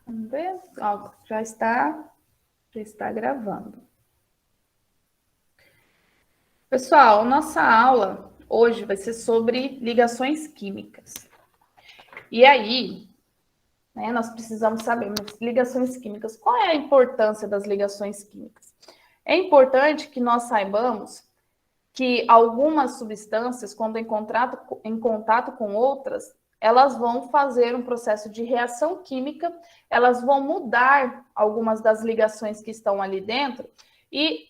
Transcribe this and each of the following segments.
Vamos ver? Ó, já está gravando. Pessoal, nossa aula hoje vai ser sobre ligações químicas. E aí, né, nós precisamos saber, mas ligações químicas, qual é a importância das ligações químicas? É importante que nós saibamos que algumas substâncias, quando em contato com outras, elas vão fazer um processo de reação química, elas vão mudar algumas das ligações que estão ali dentro e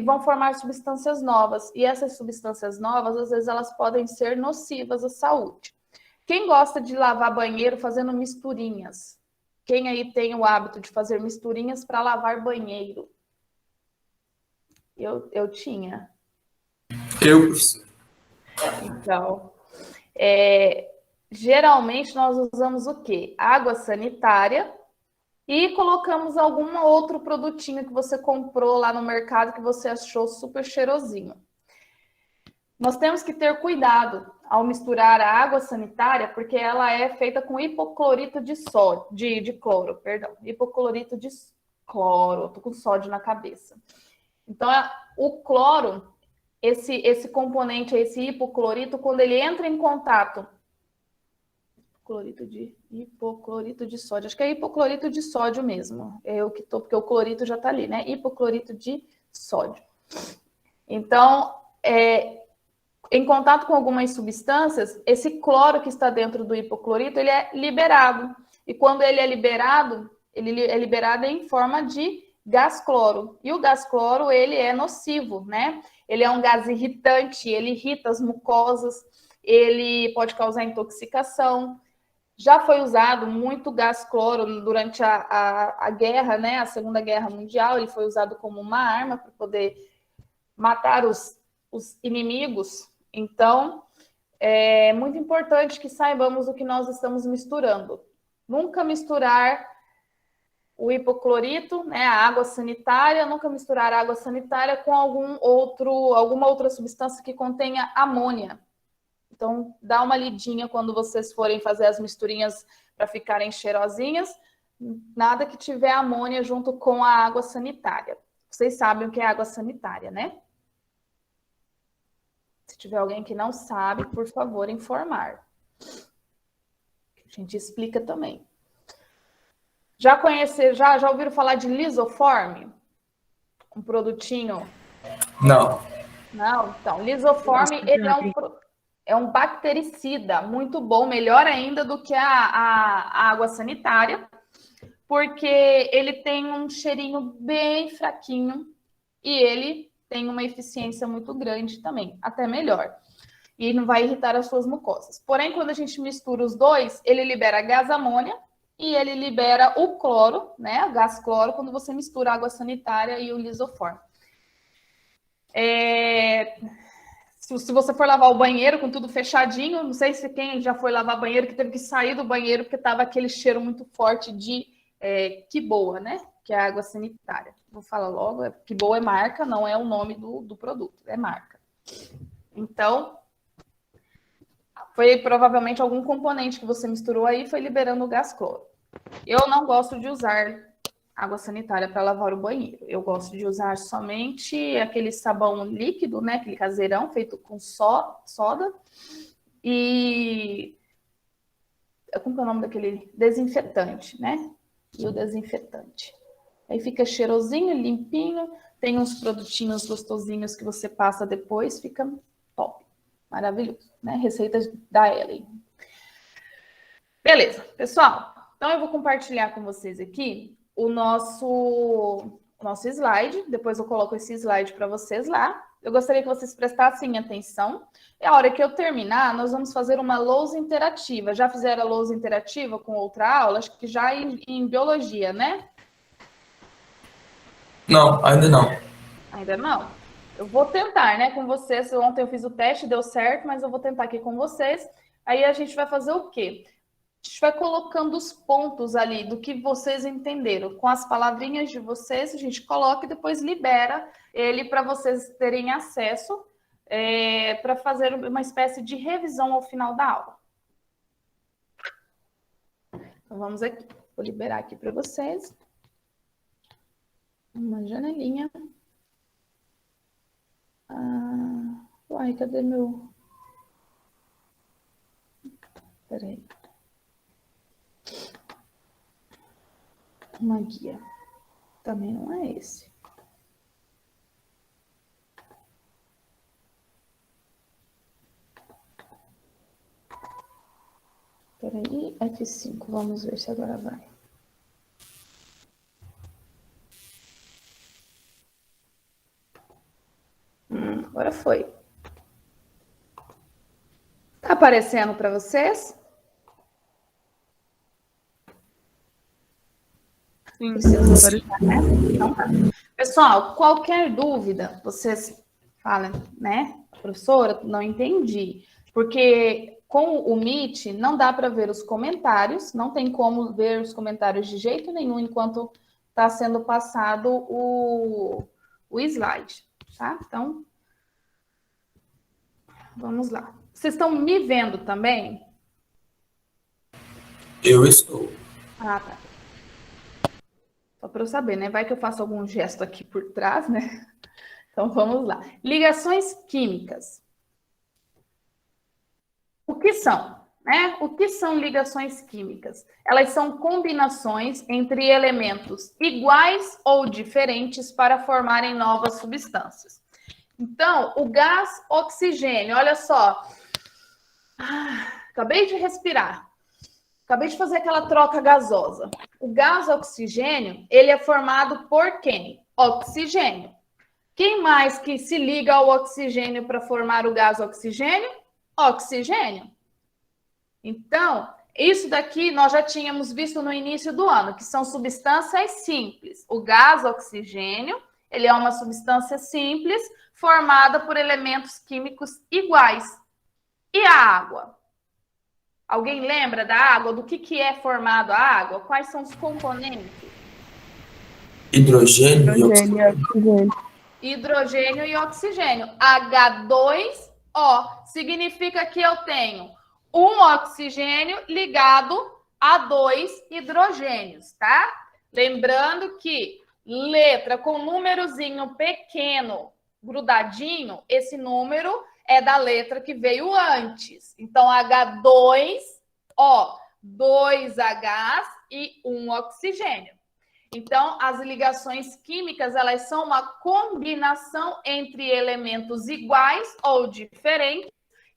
vão formar substâncias novas. E essas substâncias novas, às vezes, elas podem ser nocivas à saúde. Quem gosta de lavar banheiro fazendo misturinhas? Quem aí tem o hábito de fazer misturinhas para lavar banheiro? Eu tinha. Professor. Então, geralmente nós usamos o quê? Água sanitária e colocamos algum outro produtinho que você comprou lá no mercado que você achou super cheirosinho. Nós temos que ter cuidado ao misturar a água sanitária, porque ela é feita com hipoclorito de sódio, de cloro, perdão, hipoclorito de cloro, tô com sódio na cabeça. Então, o cloro, esse componente, esse hipoclorito, quando ele entra em contato hipoclorito de sódio. Acho que é hipoclorito de sódio mesmo. Eu que tô, porque o clorito já está ali, né? Hipoclorito de sódio. Então, em contato com algumas substâncias, esse cloro que está dentro do hipoclorito, ele é liberado. E quando ele é liberado em forma de gás cloro. E o gás cloro, ele é nocivo, né? Ele é um gás irritante, ele irrita as mucosas, ele pode causar intoxicação. Já foi usado muito gás cloro durante a guerra, né? A Segunda Guerra Mundial. Ele foi usado como uma arma para poder matar os inimigos. Então, é muito importante que saibamos o que nós estamos misturando. Nunca misturar o hipoclorito, né, a água sanitária, nunca misturar a água sanitária com alguma outra substância que contenha amônia. Então, dá uma lidinha quando vocês forem fazer as misturinhas para ficarem cheirosinhas. Nada que tiver amônia junto com a água sanitária. Vocês sabem o que é água sanitária, né? Se tiver alguém que não sabe, por favor, informar. A gente explica também. Já ouviram falar de lisoforme? Um produtinho? Não. Não? Então, lisoforme, ele é um bactericida muito bom, melhor ainda do que a água sanitária, porque ele tem um cheirinho bem fraquinho e ele tem uma eficiência muito grande também, até melhor. E não vai irritar as suas mucosas. Porém, quando a gente mistura os dois, ele libera gás amônia e ele libera o cloro, né? O gás cloro, quando você mistura a água sanitária e o lisoforme. Se você for lavar o banheiro com tudo fechadinho, não sei se quem já foi lavar banheiro que teve que sair do banheiro porque estava aquele cheiro muito forte de que boa, né? Que é a água sanitária. Vou falar logo, que boa é marca, não é o nome do produto, é marca. Então, foi provavelmente algum componente que você misturou aí, foi liberando o gás cloro. Eu não gosto de usar água sanitária para lavar o banheiro. Eu gosto de usar somente aquele sabão líquido, né? Aquele caseirão feito com soda. E como é o nome daquele desinfetante, né? E o desinfetante. Aí fica cheirosinho, limpinho. Tem uns produtinhos gostosinhos que você passa depois, fica top. Maravilhoso, né? Receitas da Ellen. Beleza, pessoal. Então eu vou compartilhar com vocês aqui o nosso slide. Depois eu coloco esse slide para vocês lá. Eu gostaria que vocês prestassem atenção. E a hora que eu terminar, nós vamos fazer uma lousa interativa. Já fizeram a lousa interativa com outra aula? Acho que já em biologia, né? Não, ainda não. Ainda não? Eu vou tentar, né, com vocês. Ontem eu fiz o teste, deu certo, mas eu vou tentar aqui com vocês. Aí a gente vai fazer o quê? A gente vai colocando os pontos ali do que vocês entenderam. Com as palavrinhas de vocês, a gente coloca e depois libera ele para vocês terem acesso para fazer uma espécie de revisão ao final da aula. Então, vamos aqui. Vou liberar aqui para vocês. Uma janelinha. Uai, cadê meu... Peraí. Uma guia. Também não é esse. Peraí, F5. Vamos ver se agora vai. Agora foi. Tá aparecendo para vocês? Sim, né? Então, tá. Pessoal, qualquer dúvida, vocês falam, né? Professora, não entendi. Porque com o Meet não dá para ver os comentários, não tem como ver os comentários de jeito nenhum enquanto está sendo passado o slide, tá? Então, vamos lá. Vocês estão me vendo também? Eu estou. Ah, tá. Só para eu saber, né? Vai que eu faço algum gesto aqui por trás, né? Então, vamos lá. Ligações químicas. O que são? Né? O que são ligações químicas? Elas são combinações entre elementos iguais ou diferentes para formarem novas substâncias. Então, o gás oxigênio, olha só. Acabei de respirar. Acabei de fazer aquela troca gasosa. O gás oxigênio, ele é formado por quem? Oxigênio. Quem mais que se liga ao oxigênio para formar o gás oxigênio? Oxigênio. Então, isso daqui nós já tínhamos visto no início do ano, que são substâncias simples. O gás oxigênio, ele é uma substância simples formada por elementos químicos iguais. E a água? Alguém lembra da água? Do que é formado a água? Quais são os componentes? Hidrogênio e oxigênio. Hidrogênio e oxigênio. H2O. Significa que eu tenho um oxigênio ligado a 2 hidrogênios, tá? Lembrando que letra com númerozinho pequeno grudadinho, esse número é da letra que veio antes. Então, H2O, 2 Hs e 1 oxigênio. Então, as ligações químicas, elas são uma combinação entre elementos iguais ou diferentes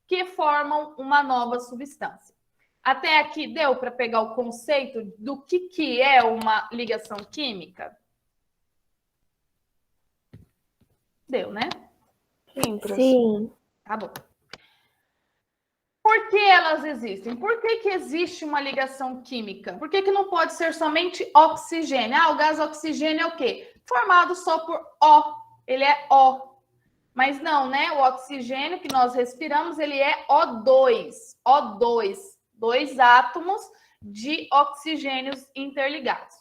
que formam uma nova substância. Até aqui deu para pegar o conceito do que é uma ligação química? Deu, né? Sim. Tá bom. Por que elas existem? Por que existe uma ligação química? Por que não pode ser somente oxigênio? O gás oxigênio é o quê? Formado só por O. Ele é O. Mas não, né? O oxigênio que nós respiramos, ele é O2. O2. 2 átomos de oxigênios interligados.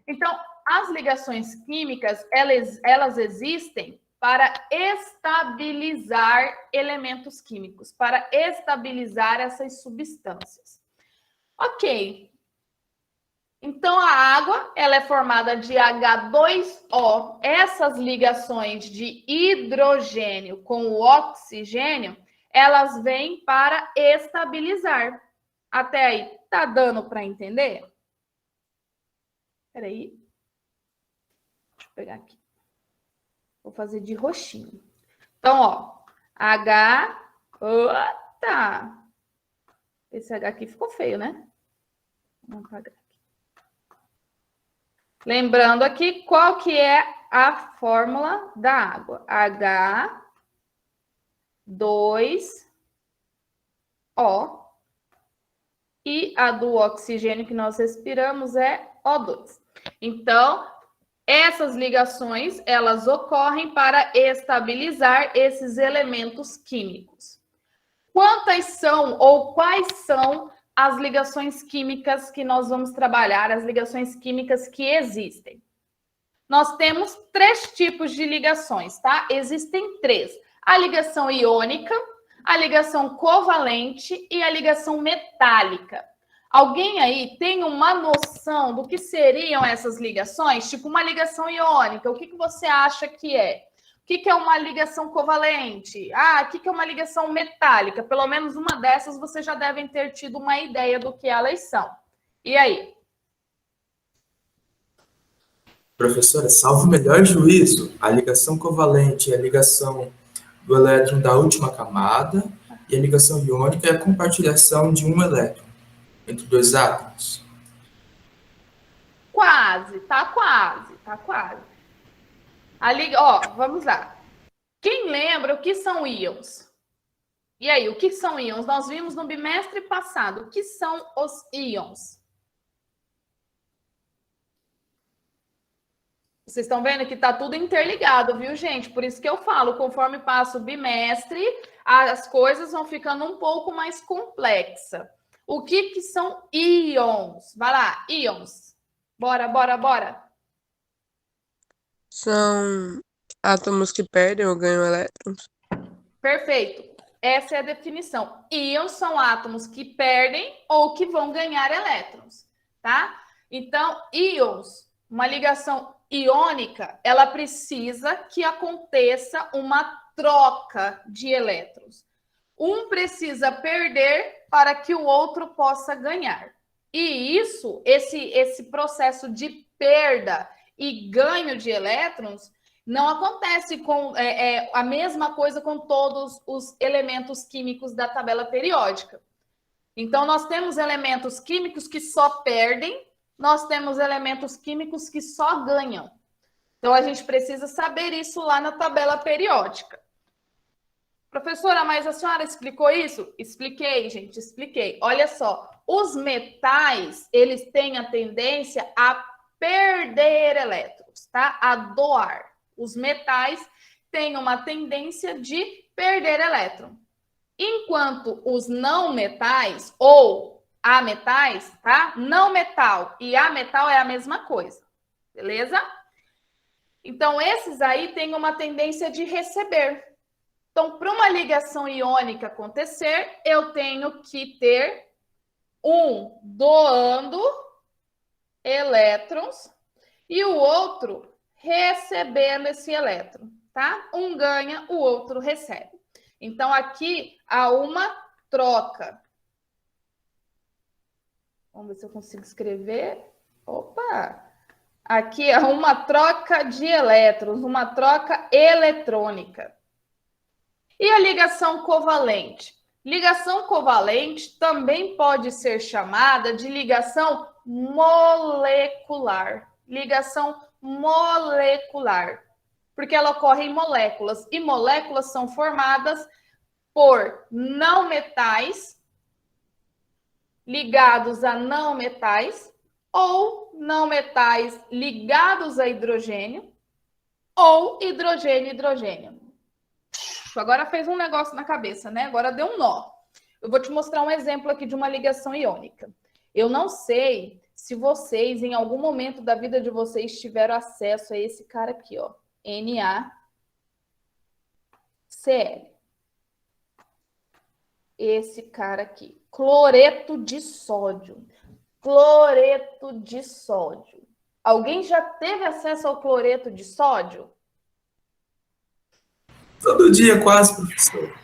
Então, as ligações químicas, elas existem para estabilizar elementos químicos, para estabilizar essas substâncias. Ok. Então, a água, ela é formada de H2O. Essas ligações de hidrogênio com o oxigênio, elas vêm para estabilizar. Até aí, tá dando para entender? Espera aí. Deixa eu pegar aqui. Vou fazer de roxinho. Então, ó, H... Tá. Esse H aqui ficou feio, né? Vamos apagar aqui. Lembrando aqui, qual que é a fórmula da água? H2O. E a do oxigênio que nós respiramos é O2. Então, essas ligações, elas ocorrem para estabilizar esses elementos químicos. Quantas são ou quais são as ligações químicas que nós vamos trabalhar, as ligações químicas que existem? Nós temos 3 tipos de ligações, tá? Existem 3. A ligação iônica, a ligação covalente e a ligação metálica. Alguém aí tem uma noção do que seriam essas ligações? Tipo uma ligação iônica, o que você acha que é? O que é uma ligação covalente? O que é uma ligação metálica? Pelo menos uma dessas vocês já devem ter tido uma ideia do que elas são. E aí? Professora, salvo o melhor juízo, a ligação covalente é a ligação do elétron da última camada e a ligação iônica é a compartilhação de um elétron entre dois átomos. Quase, tá quase, tá quase. Vamos lá. Quem lembra o que são íons? E aí, o que são íons? Nós vimos no bimestre passado. O que são os íons? Vocês estão vendo que está tudo interligado, viu, gente? Por isso que eu falo, conforme passa o bimestre, as coisas vão ficando um pouco mais complexas. O que são íons? Vai lá, íons. Bora, bora, bora. São átomos que perdem ou ganham elétrons. Perfeito. Essa é a definição. Íons são átomos que perdem ou que vão ganhar elétrons, tá? Então, íons, uma ligação iônica, ela precisa que aconteça uma troca de elétrons. Um precisa perder para que o outro possa ganhar. E esse processo de perda e ganho de elétrons não acontece com a mesma coisa com todos os elementos químicos da tabela periódica. Então, nós temos elementos químicos que só perdem, nós temos elementos químicos que só ganham. Então, a gente precisa saber isso lá na tabela periódica. Professora, mas a senhora explicou isso? Expliquei, gente, expliquei. Olha só, os metais, eles têm a tendência a perder elétrons, tá? A doar. Os metais têm uma tendência de perder elétron. Enquanto os não metais ou ametais, tá? Não metal e ametal é a mesma coisa, beleza? Então, esses aí têm uma tendência de receber. Então, para uma ligação iônica acontecer, eu tenho que ter um doando elétrons e o outro recebendo esse elétron, tá? Um ganha, o outro recebe. Então, aqui há uma troca. Vamos ver se eu consigo escrever. Opa! Aqui há uma troca de elétrons, uma troca eletrônica. E a ligação covalente? Ligação covalente também pode ser chamada de ligação molecular. Ligação molecular, porque ela ocorre em moléculas, e moléculas são formadas por não metais ligados a não metais, ou não metais ligados a hidrogênio, ou hidrogênio e hidrogênio. Agora fez um negócio na cabeça, né? Agora deu um nó. Eu vou te mostrar um exemplo aqui de uma ligação iônica. Eu não sei se vocês, em algum momento da vida de vocês, tiveram acesso a esse cara aqui, ó. NaCl. Esse cara aqui. Cloreto de sódio. Cloreto de sódio. Alguém já teve acesso ao cloreto de sódio? Todo dia quase, professor.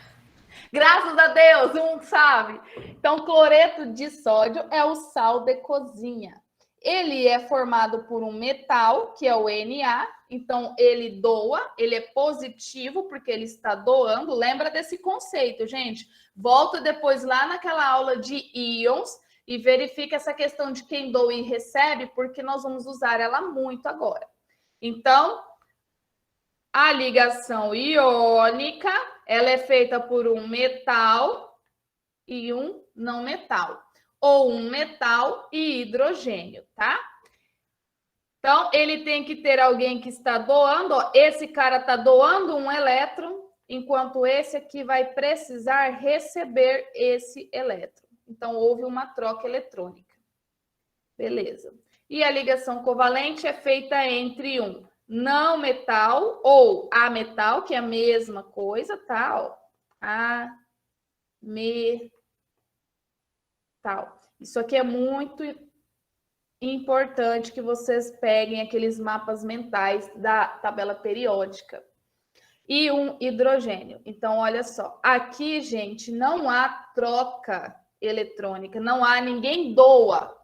Graças a Deus, um sabe. Então, cloreto de sódio é o sal de cozinha. Ele é formado por um metal, que é o Na. Então, ele doa, ele é positivo, porque ele está doando. Lembra desse conceito, gente? Volta depois lá naquela aula de íons e verifica essa questão de quem doa e recebe, porque nós vamos usar ela muito agora. Então, a ligação iônica, ela é feita por um metal e um não metal, ou um metal e hidrogênio, tá? Então, ele tem que ter alguém que está doando, ó, esse cara está doando um elétron, enquanto esse aqui vai precisar receber esse elétron. Então, houve uma troca eletrônica. Beleza. E a ligação covalente é feita entre um não metal ou ametal, que é a mesma coisa, tá? Ó, ametal. Isso aqui é muito importante que vocês peguem aqueles mapas mentais da tabela periódica. E um hidrogênio. Então, olha só. Aqui, gente, não há troca eletrônica. Não há, ninguém doa.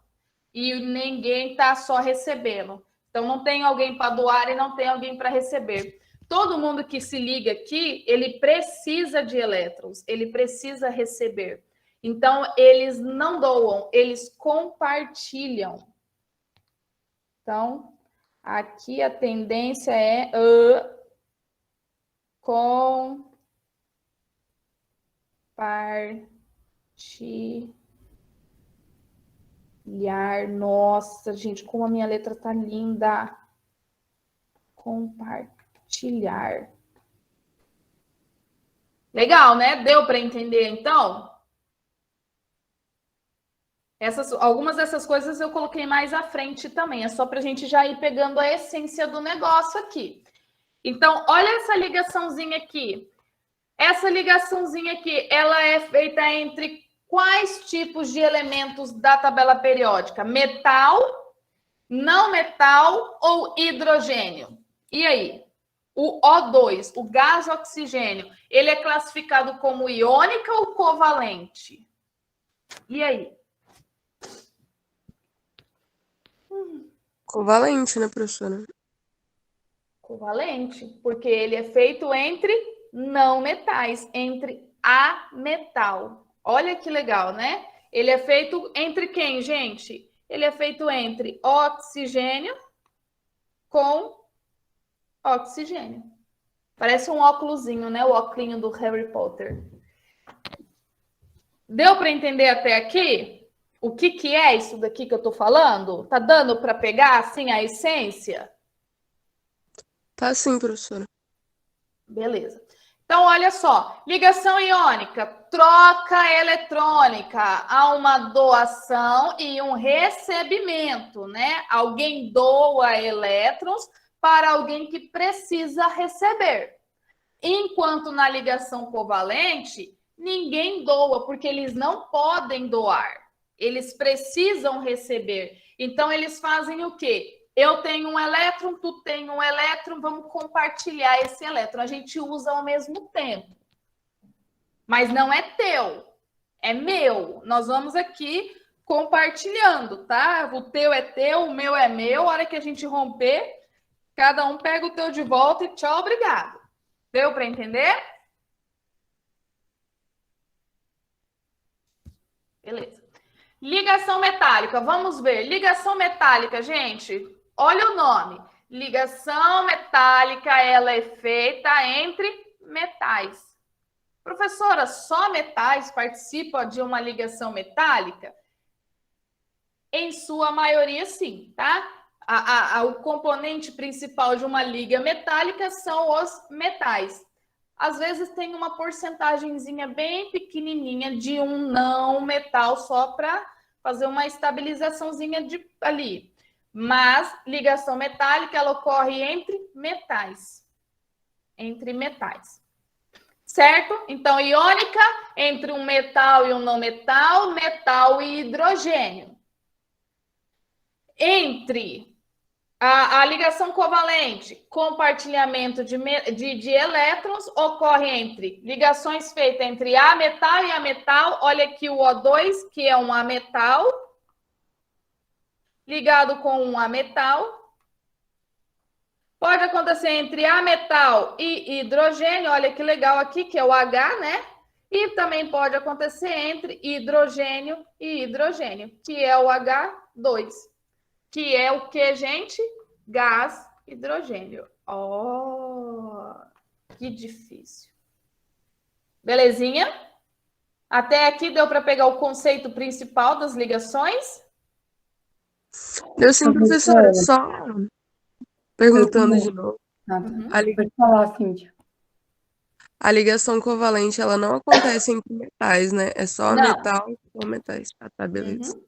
E ninguém está só recebendo. Então, não tem alguém para doar e não tem alguém para receber. Todo mundo que se liga aqui, ele precisa de elétrons. Ele precisa receber. Então, eles não doam, eles compartilham. Então, aqui a tendência é compartilhar. Nossa, gente, como a minha letra tá linda. Compartilhar. Legal, né? Deu para entender, então? Algumas dessas coisas eu coloquei mais à frente também. É só para a gente já ir pegando a essência do negócio aqui. Então, olha essa ligaçãozinha aqui. Essa ligaçãozinha aqui, ela é feita entre quais tipos de elementos da tabela periódica? Metal, não metal ou hidrogênio? E aí? O O2, o gás oxigênio, ele é classificado como iônica ou covalente? E aí? Covalente, né, professora? Covalente, porque ele é feito entre não metais, entre ametal. Olha que legal, né? Ele é feito entre quem, gente? Ele é feito entre oxigênio com oxigênio. Parece um óculosinho, né? O óculinho do Harry Potter. Deu para entender até aqui? O que é isso daqui que eu tô falando? Tá dando para pegar, assim, a essência? Tá sim, professora. Beleza. Então, olha só. Ligação iônica, troca eletrônica. Há uma doação e um recebimento, né? Alguém doa elétrons para alguém que precisa receber. Enquanto na ligação covalente, ninguém doa, porque eles não podem doar. Eles precisam receber. Então, eles fazem o quê? Eu tenho um elétron, tu tem um elétron, vamos compartilhar esse elétron. A gente usa ao mesmo tempo. Mas não é teu, é meu. Nós vamos aqui compartilhando, tá? O teu é teu, o meu é meu. A hora que a gente romper, cada um pega o teu de volta e tchau, obrigado. Deu para entender? Beleza. Ligação metálica, vamos ver. Ligação metálica, gente, olha o nome. Ligação metálica, ela é feita entre metais. Professora, só metais participam de uma ligação metálica? Em sua maioria, sim, tá? O componente principal de uma liga metálica são os metais. Às vezes tem uma porcentagemzinha bem pequenininha de um não metal só para fazer uma estabilizaçãozinha ali. Mas ligação metálica, ela ocorre entre metais. Entre metais. Certo? Então, iônica, entre um metal e um não metal, metal e hidrogênio. Entre a ligação covalente, compartilhamento de elétrons, ocorre entre ligações feitas entre ametal e ametal. Olha aqui o O2, que é um ametal, ligado com um ametal. Pode acontecer entre ametal e hidrogênio, olha que legal aqui, que é o H, né? E também pode acontecer entre hidrogênio e hidrogênio, que é o H2. Que é o que, gente? Gás hidrogênio. Oh, que difícil. Belezinha? Até aqui deu para pegar o conceito principal das ligações? Deu sim, professora. Só perguntando de novo. Pode falar, Cíntia. A ligação covalente, ela não acontece entre metais, né? É só Não. metal com metais. Ah, tá, beleza. Uhum.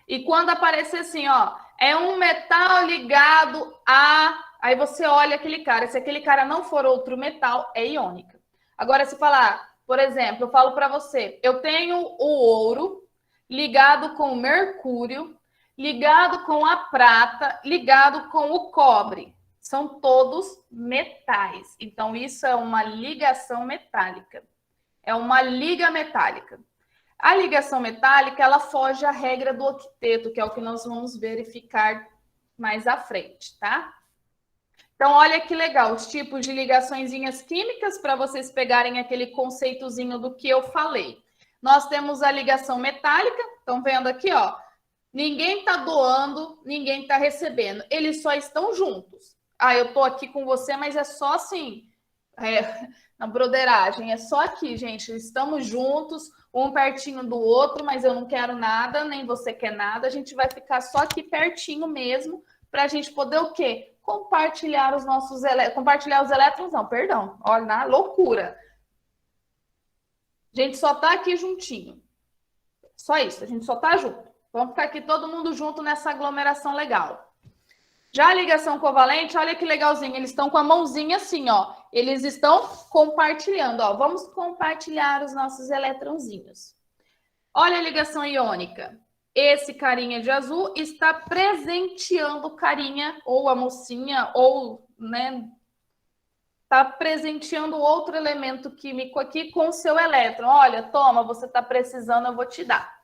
E quando aparecer assim, ó, é um metal ligado a... Aí você olha aquele cara. Se aquele cara não for outro metal, é iônica. Agora, se falar, por exemplo, eu falo para você, eu tenho o ouro ligado com o mercúrio, ligado com a prata, ligado com o cobre. São todos metais. Então, isso é uma ligação metálica. É uma liga metálica. A ligação metálica, ela foge à regra do octeto, que é o que nós vamos verificar mais à frente, tá? Então, olha que legal, os tipos de ligaçõezinhas químicas, para vocês pegarem aquele conceitozinho do que eu falei. Nós temos a ligação metálica, estão vendo aqui, ó. Ninguém está doando, ninguém está recebendo. Eles só estão juntos. Ah, eu estou aqui com você, mas é só assim, na broderagem. É só aqui, gente. Estamos juntos, um pertinho do outro, mas eu não quero nada, nem você quer nada. A gente vai ficar só aqui pertinho mesmo, para a gente poder o quê? Compartilhar os nossos elétrons. Compartilhar os elétrons, não, perdão. Olha, na loucura. A gente só está aqui juntinho. Só isso, a gente só está junto. Vamos ficar aqui todo mundo junto nessa aglomeração legal. Já a ligação covalente, olha que legalzinho. Eles estão com a mãozinha assim, ó. Eles estão compartilhando, ó. Vamos compartilhar os nossos eletronzinhos. Olha a ligação iônica. Esse carinha de azul está presenteando o carinha, ou a mocinha, ou, né, está presenteando outro elemento químico aqui com o seu elétron. Olha, toma, você está precisando, eu vou te dar.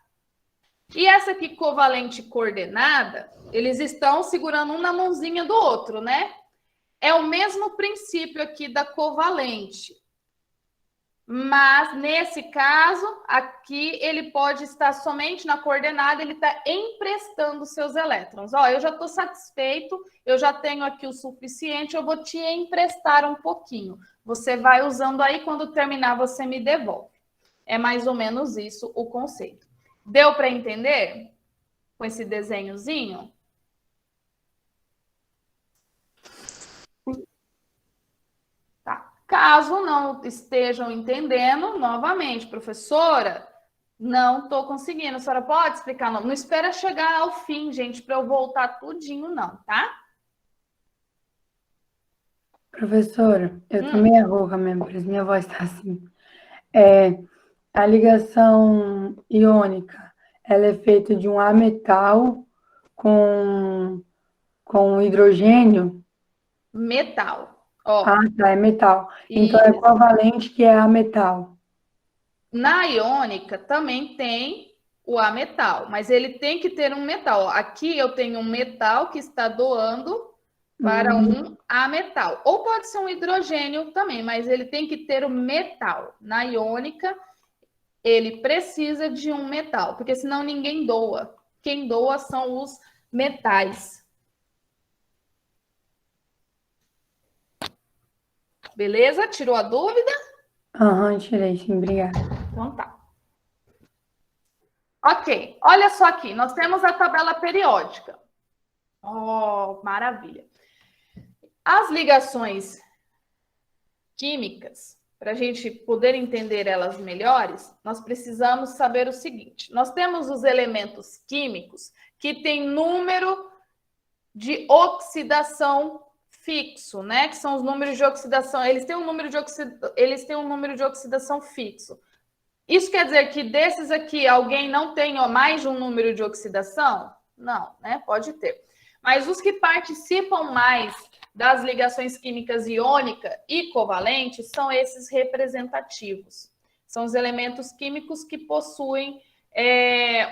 E essa aqui, covalente coordenada, eles estão segurando um na mãozinha do outro, né? É o mesmo princípio aqui da covalente. Mas, nesse caso, aqui ele pode estar somente na coordenada, ele está emprestando seus elétrons. Ó, eu já estou satisfeito, eu já tenho aqui o suficiente, eu vou te emprestar um pouquinho. Você vai usando aí, quando terminar, você me devolve. É mais ou menos isso o conceito. Deu para entender? Com esse desenhozinho? Tá. Caso não estejam entendendo, novamente, professora, não estou conseguindo. A senhora pode explicar? Não, não espera chegar ao fim, gente, para eu voltar tudinho, não, tá? Professora, eu tô meio rouca mesmo, por isso minha voz tá assim. A ligação iônica, ela é feita de um ametal com hidrogênio? Metal. Ó, Ah, tá, é metal. Então é isso. covalente que é ametal. Na iônica também tem o ametal, mas ele tem que ter um metal. Ó, aqui eu tenho um metal que está doando para um ametal. Ou pode ser um hidrogênio também, mas ele tem que ter o metal. Na iônica, ele precisa de um metal, porque senão ninguém doa. Quem doa são os metais. Beleza? Tirou a dúvida? Aham, tirei, sim, obrigada. Então tá. Ok, olha só aqui, nós temos a tabela periódica. Oh, maravilha. As ligações químicas, para a gente poder entender elas melhores, nós precisamos saber o seguinte: nós temos os elementos químicos que têm número de oxidação fixo, né? Que são os números de oxidação. Eles têm um número de oxidação fixo. Isso quer dizer que desses aqui alguém não tem mais de um número de oxidação? Não, né? Pode ter. Mas os que participam mais das ligações químicas iônica e covalente são esses representativos. São os elementos químicos que possuem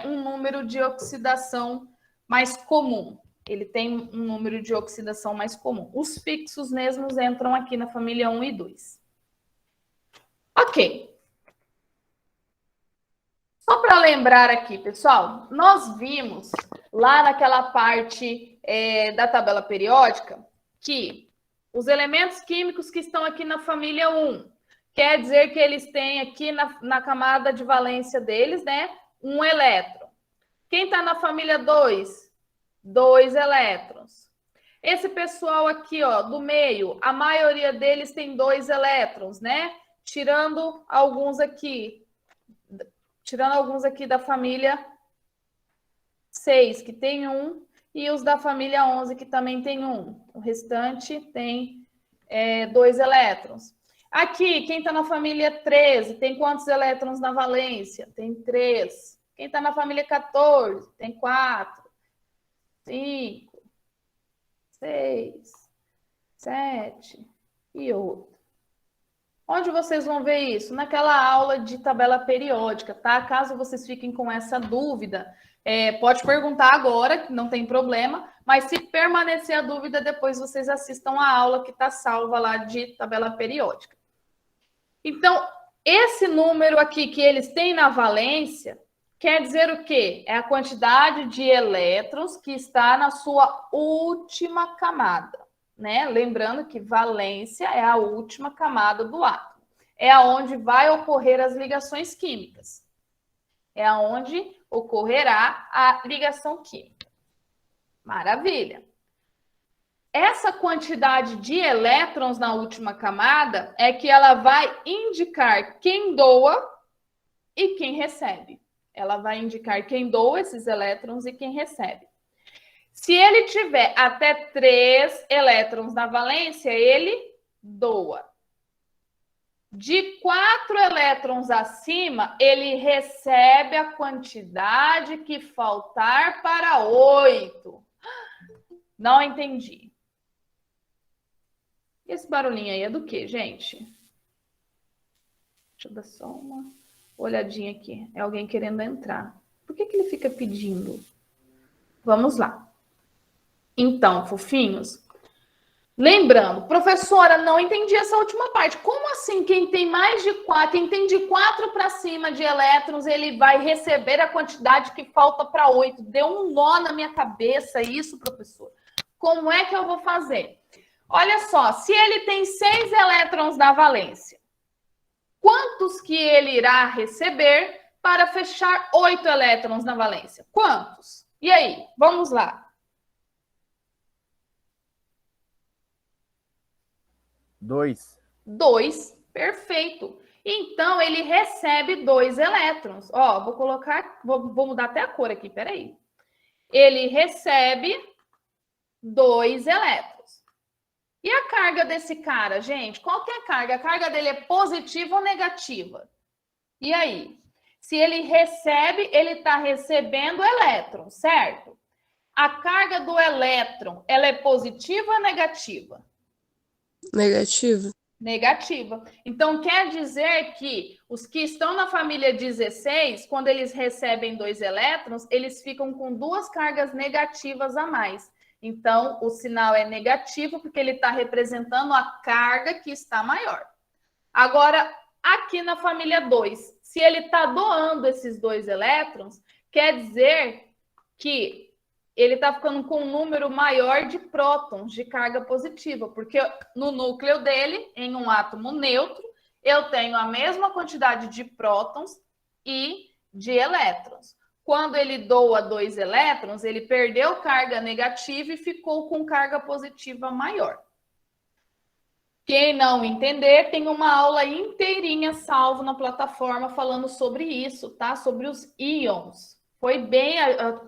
um número de oxidação mais comum. Ele tem um número de oxidação mais comum. Os fixos mesmos entram aqui na família 1 e 2. Ok. Só para lembrar aqui, pessoal, nós vimos lá naquela parte da tabela periódica que os elementos químicos que estão aqui na família 1, quer dizer que eles têm aqui na camada de valência deles, né, um elétron. Quem está na família 2? 2 elétrons. Esse pessoal aqui, ó, do meio, a maioria deles tem 2 elétrons, né? Tirando alguns aqui da família 6, que tem 1, e os da família 11, que também tem 1. O restante tem 2 elétrons. Aqui, quem está na família 13, tem quantos elétrons na valência? Tem 3. Quem está na família 14 tem 4, 5, 6, 7 e 8. Onde vocês vão ver isso? Naquela aula de tabela periódica, tá? Caso vocês fiquem com essa dúvida, pode perguntar agora, que não tem problema, mas se permanecer a dúvida, depois vocês assistam a aula que está salva lá de tabela periódica. Então, esse número aqui que eles têm na valência, quer dizer o quê? É a quantidade de elétrons que está na sua última camada, né? Lembrando que valência é a última camada do átomo. É aonde vai ocorrer as ligações químicas. É aonde ocorrerá a ligação química. Maravilha. Essa quantidade de elétrons na última camada é que ela vai indicar quem doa e quem recebe. Ela vai indicar quem doa esses elétrons e quem recebe. Se ele tiver até 3 elétrons na valência, ele doa. De 4 elétrons acima, ele recebe a quantidade que faltar para 8. Não entendi. Esse barulhinho aí é do quê, gente? Deixa eu dar só uma olhadinha aqui. É alguém querendo entrar. Por que ele fica pedindo? Vamos lá. Então, fofinhos, lembrando, professora, não entendi essa última parte. Como assim quem tem mais de 4, quem tem de 4 para cima de elétrons, ele vai receber a quantidade que falta para 8? Deu um nó na minha cabeça isso, professor. Como é que eu vou fazer? Olha só, se ele tem 6 elétrons na valência, quantos que ele irá receber para fechar 8 elétrons na valência? Quantos? E aí, vamos lá. 2. 2, perfeito. Então, ele recebe 2 elétrons. Ó, vou colocar, vou mudar até a cor aqui, peraí. Ele recebe 2 elétrons. E a carga desse cara, gente? Qual que é a carga? A carga dele é positiva ou negativa? E aí? Se ele recebe, ele está recebendo elétron, certo? A carga do elétron, ela é positiva ou negativa? Negativo. Negativa. Então, quer dizer que os que estão na família 16, quando eles recebem 2 elétrons, eles ficam com 2 cargas negativas a mais. Então, o sinal é negativo porque ele está representando a carga que está maior. Agora, aqui na família 2, se ele está doando esses 2 elétrons, quer dizer que ele está ficando com um número maior de prótons de carga positiva, porque no núcleo dele, em um átomo neutro, eu tenho a mesma quantidade de prótons e de elétrons. Quando ele doa 2 elétrons, ele perdeu carga negativa e ficou com carga positiva maior. Quem não entender, tem uma aula inteirinha salvo na plataforma falando sobre isso, tá? Sobre os íons.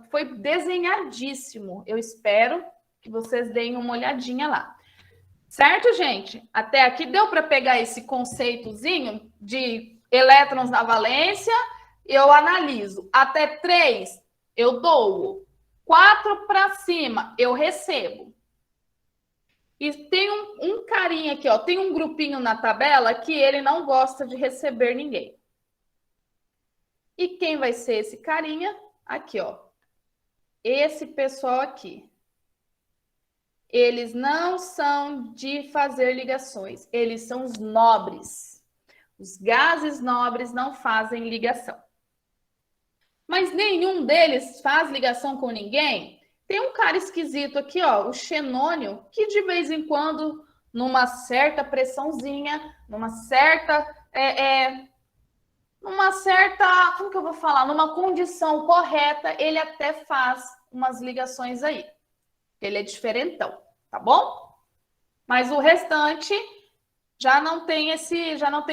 Foi desenhadíssimo. Eu espero que vocês deem uma olhadinha lá. Certo, gente? Até aqui deu para pegar esse conceitozinho de elétrons na valência. Eu analiso. Até 3, eu dou. 4 para cima, eu recebo. E tem um carinha aqui, ó. Tem um grupinho na tabela que ele não gosta de receber ninguém. E quem vai ser esse carinha? Aqui, ó. Esse pessoal aqui. Eles não são de fazer ligações. Eles são os nobres. Os gases nobres não fazem ligação. Mas nenhum deles faz ligação com ninguém. Tem um cara esquisito aqui, ó, o xenônio, que de vez em quando, numa certa pressãozinha, numa certa, como que eu vou falar? Numa condição correta, ele até faz umas ligações aí. Ele é diferentão, tá bom? Mas o restante já não tem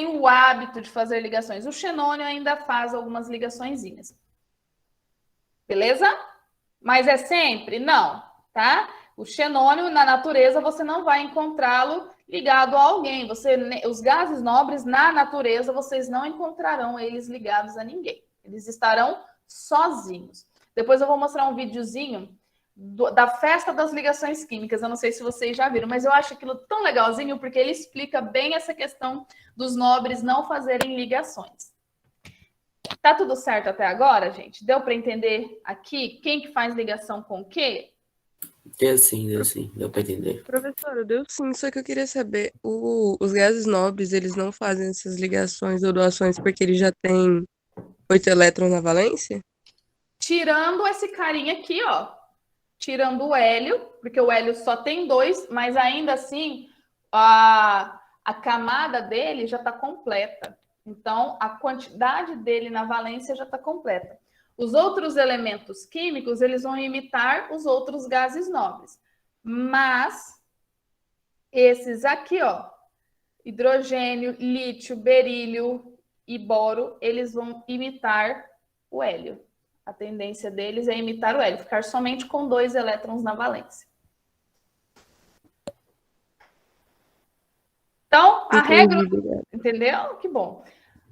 o hábito de fazer ligações. O xenônio ainda faz algumas ligaçõezinhas. Beleza? Mas é sempre? Não, tá? O xenônio, na natureza, você não vai encontrá-lo ligado a alguém. Os gases nobres, na natureza, vocês não encontrarão eles ligados a ninguém. Eles estarão sozinhos. Depois eu vou mostrar um videozinho da festa das ligações químicas. Eu não sei se vocês já viram, mas eu acho aquilo tão legalzinho porque ele explica bem essa questão dos nobres não fazerem ligações. Tá tudo certo até agora, gente? Deu para entender aqui quem que faz ligação com o quê? Deu sim, deu pra entender. Professora, deu sim, só que eu queria saber, os gases nobres, eles não fazem essas ligações ou doações porque eles já têm 8 elétrons na valência? Tirando esse carinha aqui, ó. Tirando o hélio, porque o hélio só tem 2, mas ainda assim a camada dele já está completa. Então, a quantidade dele na valência já está completa. Os outros elementos químicos, eles vão imitar os outros gases nobres. Mas, esses aqui, ó, hidrogênio, lítio, berílio e boro, eles vão imitar o hélio. A tendência deles é imitar o hélio, ficar somente com 2 elétrons na valência. Então, a regra... Entendeu? Que bom.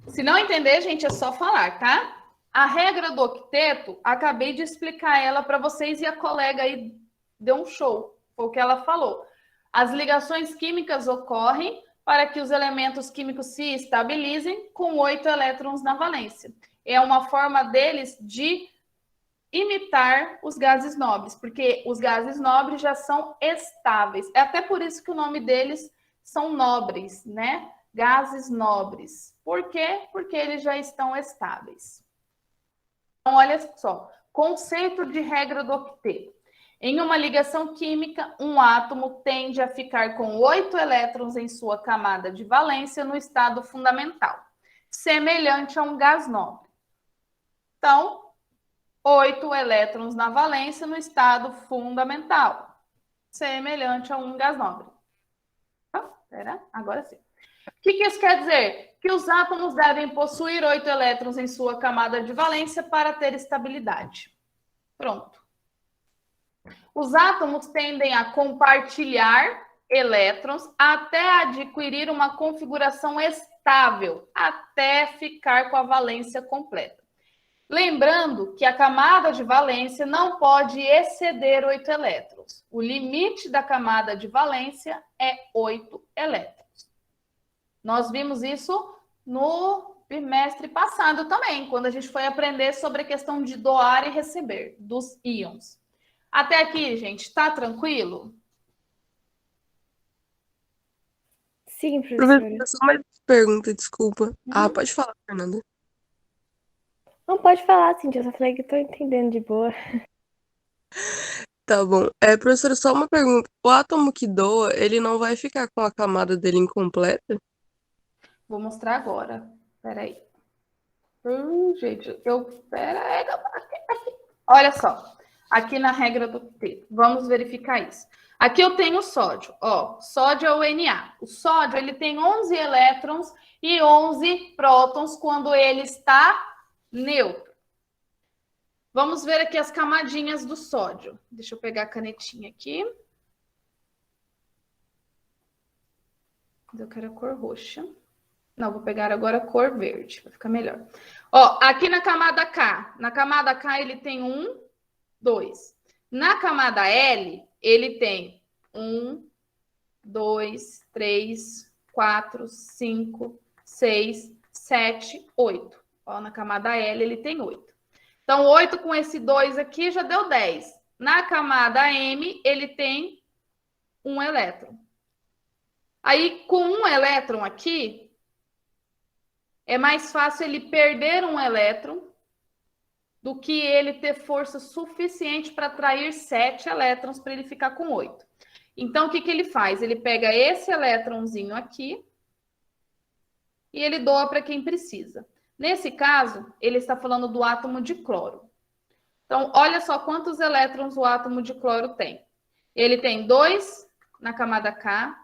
Se não entender, gente, é só falar, tá? A regra do octeto, acabei de explicar ela para vocês e a colega aí deu um show. Foi o que ela falou. As ligações químicas ocorrem para que os elementos químicos se estabilizem com 8 elétrons na valência. É uma forma deles de imitar os gases nobres, porque os gases nobres já são estáveis. É até por isso que o nome deles são nobres, né? Gases nobres. Por quê? Porque eles já estão estáveis. Então, olha só, conceito de regra do octeto. Em uma ligação química, um átomo tende a ficar com 8 elétrons em sua camada de valência no estado fundamental, semelhante a um gás nobre. Então, 8 elétrons na valência no estado fundamental, semelhante a um gás nobre. Agora sim. O que isso quer dizer? Que os átomos devem possuir 8 elétrons em sua camada de valência para ter estabilidade. Pronto. Os átomos tendem a compartilhar elétrons até adquirir uma configuração estável, até ficar com a valência completa. Lembrando que a camada de valência não pode exceder 8 elétrons. O limite da camada de valência é 8 elétrons. Nós vimos isso no bimestre passado também, quando a gente foi aprender sobre a questão de doar e receber dos íons. Até aqui, gente, está tranquilo? Sim, professora. Professora, só mais pergunta, desculpa. Ah, pode falar, Fernanda. Não pode falar, Cintia, eu só falei que estou entendendo de boa. Tá bom. Professora, só uma pergunta. O átomo que doa, ele não vai ficar com a camada dele incompleta? Vou mostrar agora. Peraí. Gente, peraí. Olha só. Aqui na regra do octeto. Vamos verificar isso. Aqui eu tenho o sódio. Ó, sódio é o Na. O sódio, ele tem 11 elétrons e 11 prótons quando ele está neutro. Vamos ver aqui as camadinhas do sódio. Deixa eu pegar a canetinha aqui. Eu quero a cor roxa. Não, vou pegar agora a cor verde, para ficar melhor. Ó, aqui na camada K ele tem 1, 2. Na camada L, ele tem 1, 2, 3, 4, 5, 6, 7, 8. Ó, na camada L, ele tem 8. Então, 8 com esse 2 aqui já deu 10. Na camada M, ele tem 1 elétron. Aí, com 1 elétron aqui, é mais fácil ele perder 1 elétron do que ele ter força suficiente para atrair 7 elétrons para ele ficar com 8. Então, o que ele faz? Ele pega esse elétronzinho aqui e ele doa para quem precisa. Nesse caso, ele está falando do átomo de cloro. Então, olha só quantos elétrons o átomo de cloro tem. Ele tem 2 na camada K,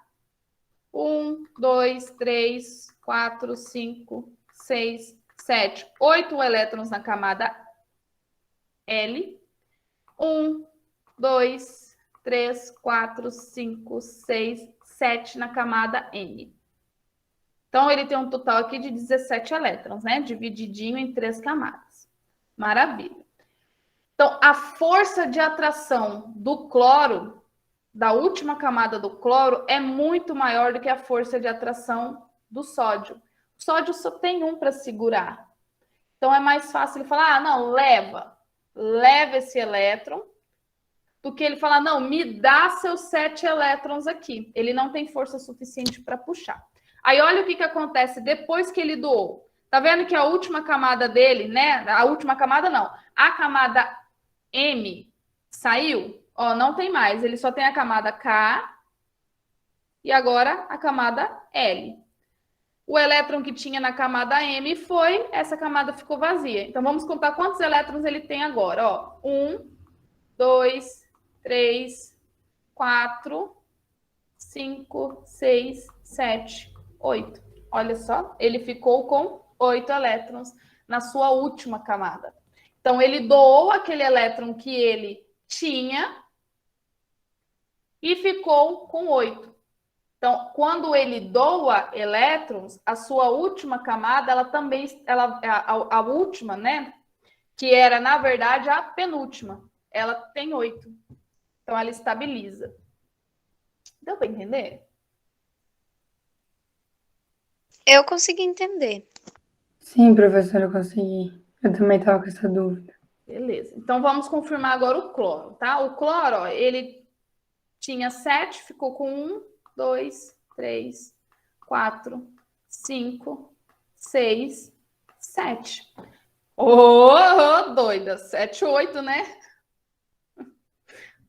1, 2, 3, 4, 5, 6, 7, 8 elétrons na camada L. 1, 2, 3, 4, 5, 6, 7 na camada N. Então, ele tem um total aqui de 17 elétrons, né? Divididinho em 3 camadas. Maravilha. Então, a força de atração do cloro, da última camada do cloro, é muito maior do que a força de atração do sódio. O sódio só tem um para segurar. Então, é mais fácil ele falar, não, leva esse elétron, do que ele falar, não, me dá seus 7 elétrons aqui. Ele não tem força suficiente para puxar. Aí, olha o que acontece depois que ele doou. Tá vendo que a última camada dele, né? A última camada não. A camada M saiu, ó, não tem mais. Ele só tem a camada K e agora a camada L. O elétron que tinha na camada M foi, essa camada ficou vazia. Então, vamos contar quantos elétrons ele tem agora. Ó, 1, 2, 3, 4, 5, 6, 7, 8. Olha só, ele ficou com 8 elétrons na sua última camada. Então, ele doou aquele elétron que ele tinha e ficou com 8. Então, quando ele doa elétrons, a sua última camada, ela também, a última, né? Que era, na verdade, a penúltima. Ela tem 8. Então, ela estabiliza. Deu para entender? Eu consegui entender. Sim, professora, eu consegui. Eu também estava com essa dúvida. Beleza. Então, vamos confirmar agora o cloro, tá? O cloro, ó, ele tinha 7, ficou com 1, 2, 3, 4, 5, 6, 7. Ô, doida! 7, 8, né?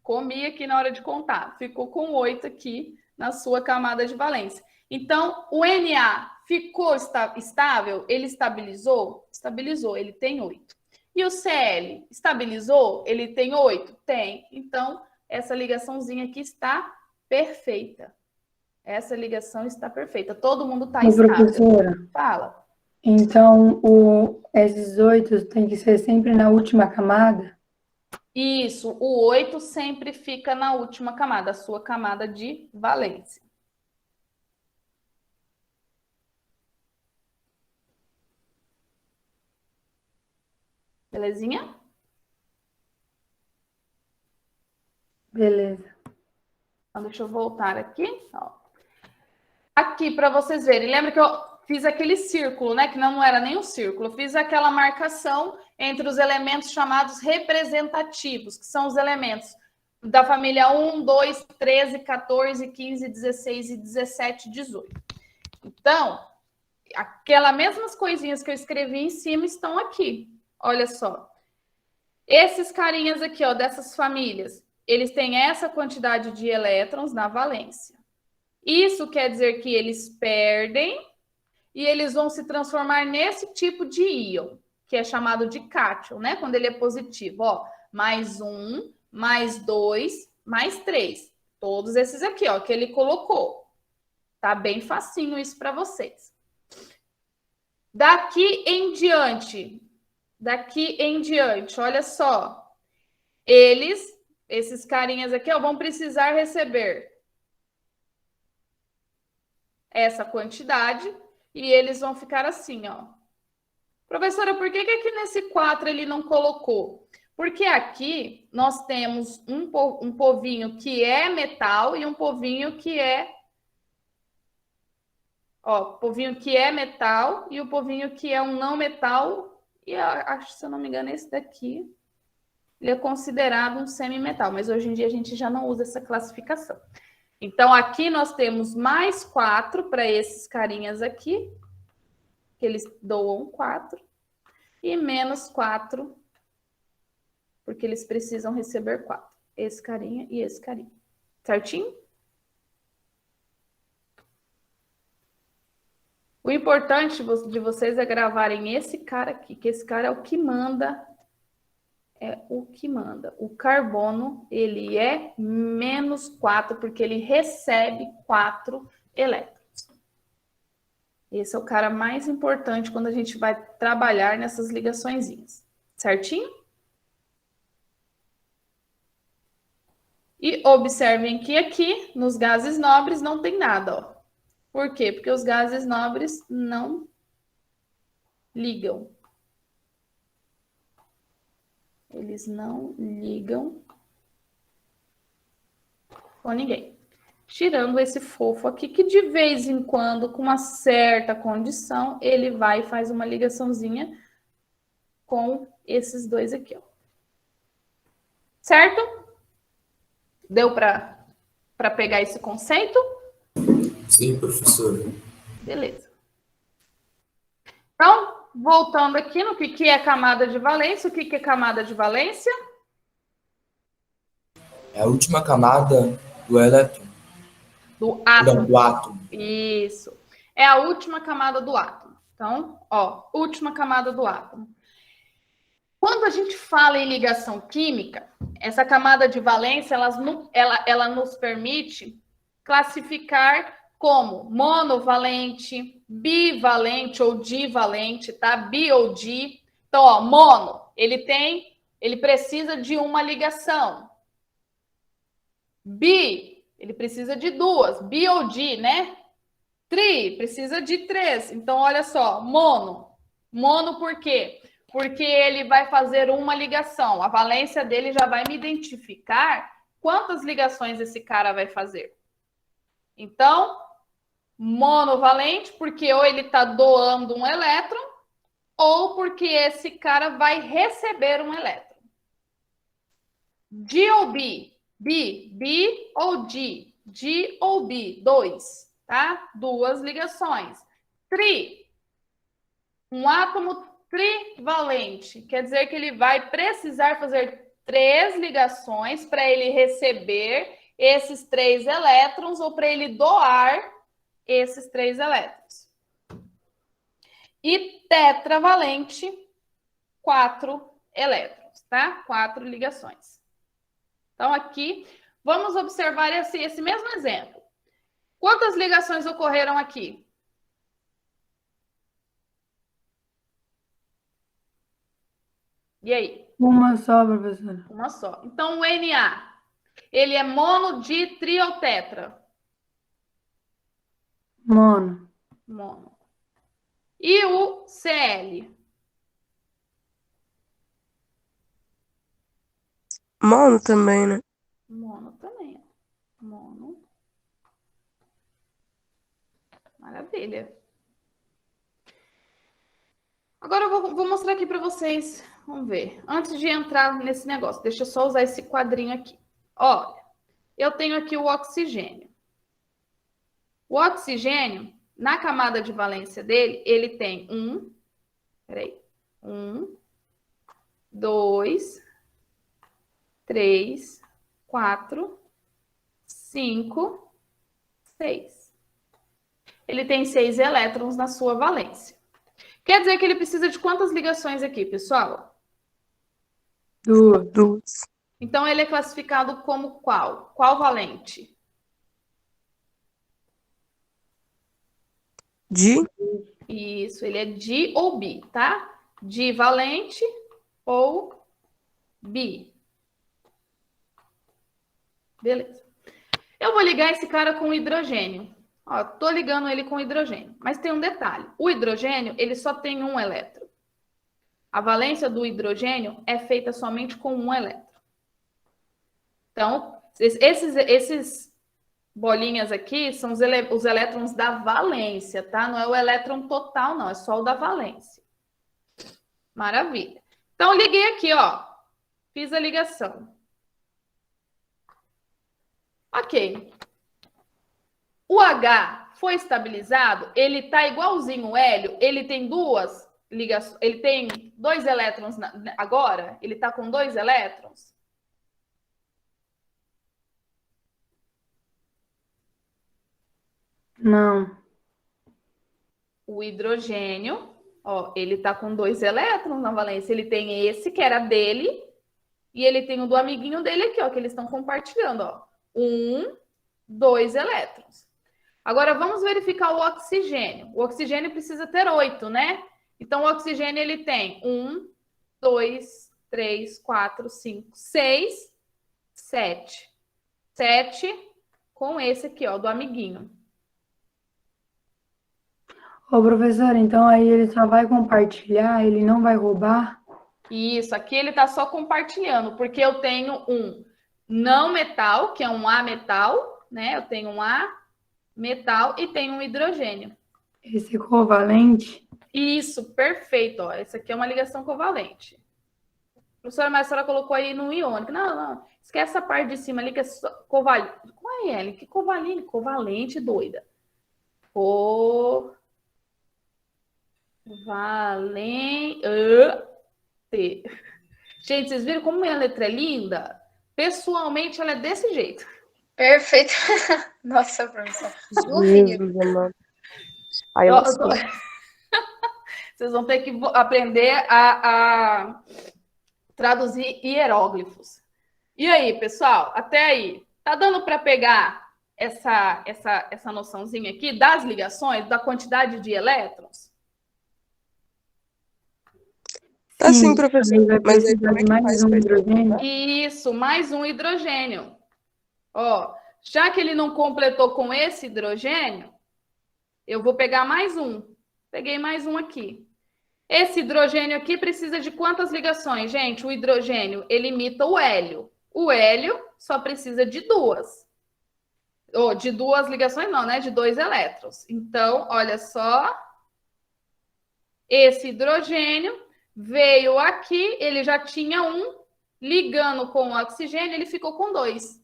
Comi aqui na hora de contar. Ficou com 8 aqui na sua camada de valência. Então, o Na ficou estável? Ele estabilizou? Estabilizou, ele tem 8. E o Cl estabilizou? Ele tem 8? Tem. Então, essa ligaçãozinha aqui está perfeita. Essa ligação está perfeita. Todo mundo está estável. Professora, Fala. então esses 8 tem que ser sempre na última camada? Isso, o 8 sempre fica na última camada, a sua camada de valência. Belezinha? Beleza. Então, deixa eu voltar aqui. Ó. Aqui, para vocês verem. Lembra que eu fiz aquele círculo, né? Que não era nem um círculo. Eu fiz aquela marcação entre os elementos chamados representativos, que são os elementos da família 1, 2, 13, 14, 15, 16 e 17, 18. Então, aquelas mesmas coisinhas que eu escrevi em cima estão aqui. Olha só. Esses carinhas aqui, ó, dessas famílias, eles têm essa quantidade de elétrons na valência. Isso quer dizer que eles perdem e eles vão se transformar nesse tipo de íon, que é chamado de cátion, né? Quando ele é positivo, ó, mais 1, mais 2, mais 3. Todos esses aqui, ó, que ele colocou. Tá bem facinho isso para vocês. Daqui em diante, olha só. Esses carinhas aqui, ó, vão precisar receber essa quantidade e eles vão ficar assim, ó. Professora, por que aqui nesse 4 ele não colocou? Porque aqui nós temos um povinho que é metal e um povinho que é... Ó, povinho que é metal e o povinho que é um não metal. E acho, se eu não me engano, esse daqui, ele é considerado um semimetal. Mas hoje em dia a gente já não usa essa classificação. Então, aqui nós temos mais 4 para esses carinhas aqui, que eles doam 4, e menos 4, porque eles precisam receber 4. Esse carinha e esse carinha. Certinho? O importante de vocês é gravarem esse cara aqui, que esse cara é o que manda. É o que manda. O carbono, ele é menos 4, porque ele recebe 4 elétrons. Esse é o cara mais importante quando a gente vai trabalhar nessas ligaçõezinhas. Certinho? E observem que aqui, nos gases nobres, não tem nada, ó. Por quê? Porque os gases nobres não ligam. Eles não ligam com ninguém. Tirando esse fofo aqui, que de vez em quando, com uma certa condição, ele vai e faz uma ligaçãozinha com esses dois aqui, ó. Certo? Deu para pegar esse conceito? Sim, professora. Beleza. Então, voltando aqui no que é camada de valência, o que é camada de valência? É a última camada do elétron. Do átomo. Não, do átomo. Isso. É a última camada do átomo. Então, ó, última camada do átomo. Quando a gente fala em ligação química, essa camada de valência, ela nos permite classificar como monovalente, bivalente ou divalente, tá? Bi ou di. Então, ó, mono, ele precisa de uma ligação. Bi, ele precisa de duas, bi ou di, né? Tri, precisa de três. Então, olha só, mono. Mono por quê? Porque ele vai fazer uma ligação. A valência dele já vai me identificar quantas ligações esse cara vai fazer. Então, monovalente, porque ou ele está doando um elétron, ou porque esse cara vai receber um elétron. Di ou bi? Bi ou di? Di ou bi? Dois, tá? Duas ligações. Tri, um átomo trivalente, quer dizer que ele vai precisar fazer 3 ligações para ele receber esses 3 elétrons ou para ele doar esses 3 elétrons. E tetravalente, 4 elétrons, tá? 4 ligações. Então, aqui, vamos observar esse mesmo exemplo. Quantas ligações ocorreram aqui? E aí? Uma só, professora. Uma só. Então, o Na, ele é mono, di, tri ou tetra? Mono. Mono. E o Cl? Mono também, né? Mono também. Mono. Maravilha. Agora eu vou mostrar aqui para vocês. Vamos ver. Antes de entrar nesse negócio, deixa eu só usar esse quadrinho aqui. Olha, eu tenho aqui o oxigênio. O oxigênio, na camada de valência dele, ele tem 2, 3, 4, 5, 6. Ele tem 6 elétrons na sua valência. Quer dizer que ele precisa de quantas ligações aqui, pessoal? 2. Então, ele é classificado como qual? Qual valente? Di? Isso, ele é di ou bi, tá? Divalente ou bi. Beleza. Eu vou ligar esse cara com hidrogênio. Ó, tô ligando ele com hidrogênio. Mas tem um detalhe. O hidrogênio, ele só tem um elétron. A valência do hidrogênio é feita somente com um elétron. Então, esses bolinhas aqui são os elétrons da valência, tá? Não é o elétron total, não. É só o da valência. Maravilha. Então, liguei aqui, ó. Fiz a ligação. Ok. O H foi estabilizado, ele está igualzinho o hélio, ele tem 2 ligações, ele tem 2 elétrons agora, ele está com 2 elétrons. Não. O hidrogênio, ó, ele está com 2 elétrons na valência, ele tem esse que era dele e ele tem o do amiguinho dele aqui, ó, que eles estão compartilhando, ó. 2 elétrons. Agora, vamos verificar o oxigênio. O oxigênio precisa ter 8, né? Então, o oxigênio, ele tem 1, 2, 3, 4, 5, 6, 7. 7 com esse aqui, ó, do amiguinho. Ô, professora, então aí ele só vai compartilhar, ele não vai roubar? Isso, aqui ele está só compartilhando, porque eu tenho um não metal, que é um ametal, né? Eu tenho um ametal e tenho um hidrogênio. Esse é covalente? Isso, perfeito. Ó. Essa aqui é uma ligação covalente. A professora Marcela colocou aí no iônico. Não. Esquece essa parte de cima ali que é covalente. Qual é ele? Que covalente? Covalente, doida. Covalente. Gente, vocês viram como minha letra é linda? Pessoalmente, ela é desse jeito. Perfeito. Nossa, professor. Duvido. Jesus, amado. Aí eu sei. Vocês vão ter que aprender a traduzir hieróglifos. E aí, pessoal? Até aí. Tá dando para pegar essa noçãozinha aqui das ligações, da quantidade de elétrons? Tá sim, Sim, professor. vai Mas aí precisar como é de que mais faz um pra hidrogênio? Isso, mais um hidrogênio. Ó, já que ele não completou com esse hidrogênio, eu vou pegar mais um. Peguei mais um aqui. Esse hidrogênio aqui precisa de quantas ligações? Gente, o hidrogênio, ele imita o hélio. O hélio só precisa de duas. Ou de duas ligações não, né? De 2 elétrons. Então, olha só. Esse hidrogênio veio aqui, ele já tinha um, ligando com o oxigênio, ele ficou com 2.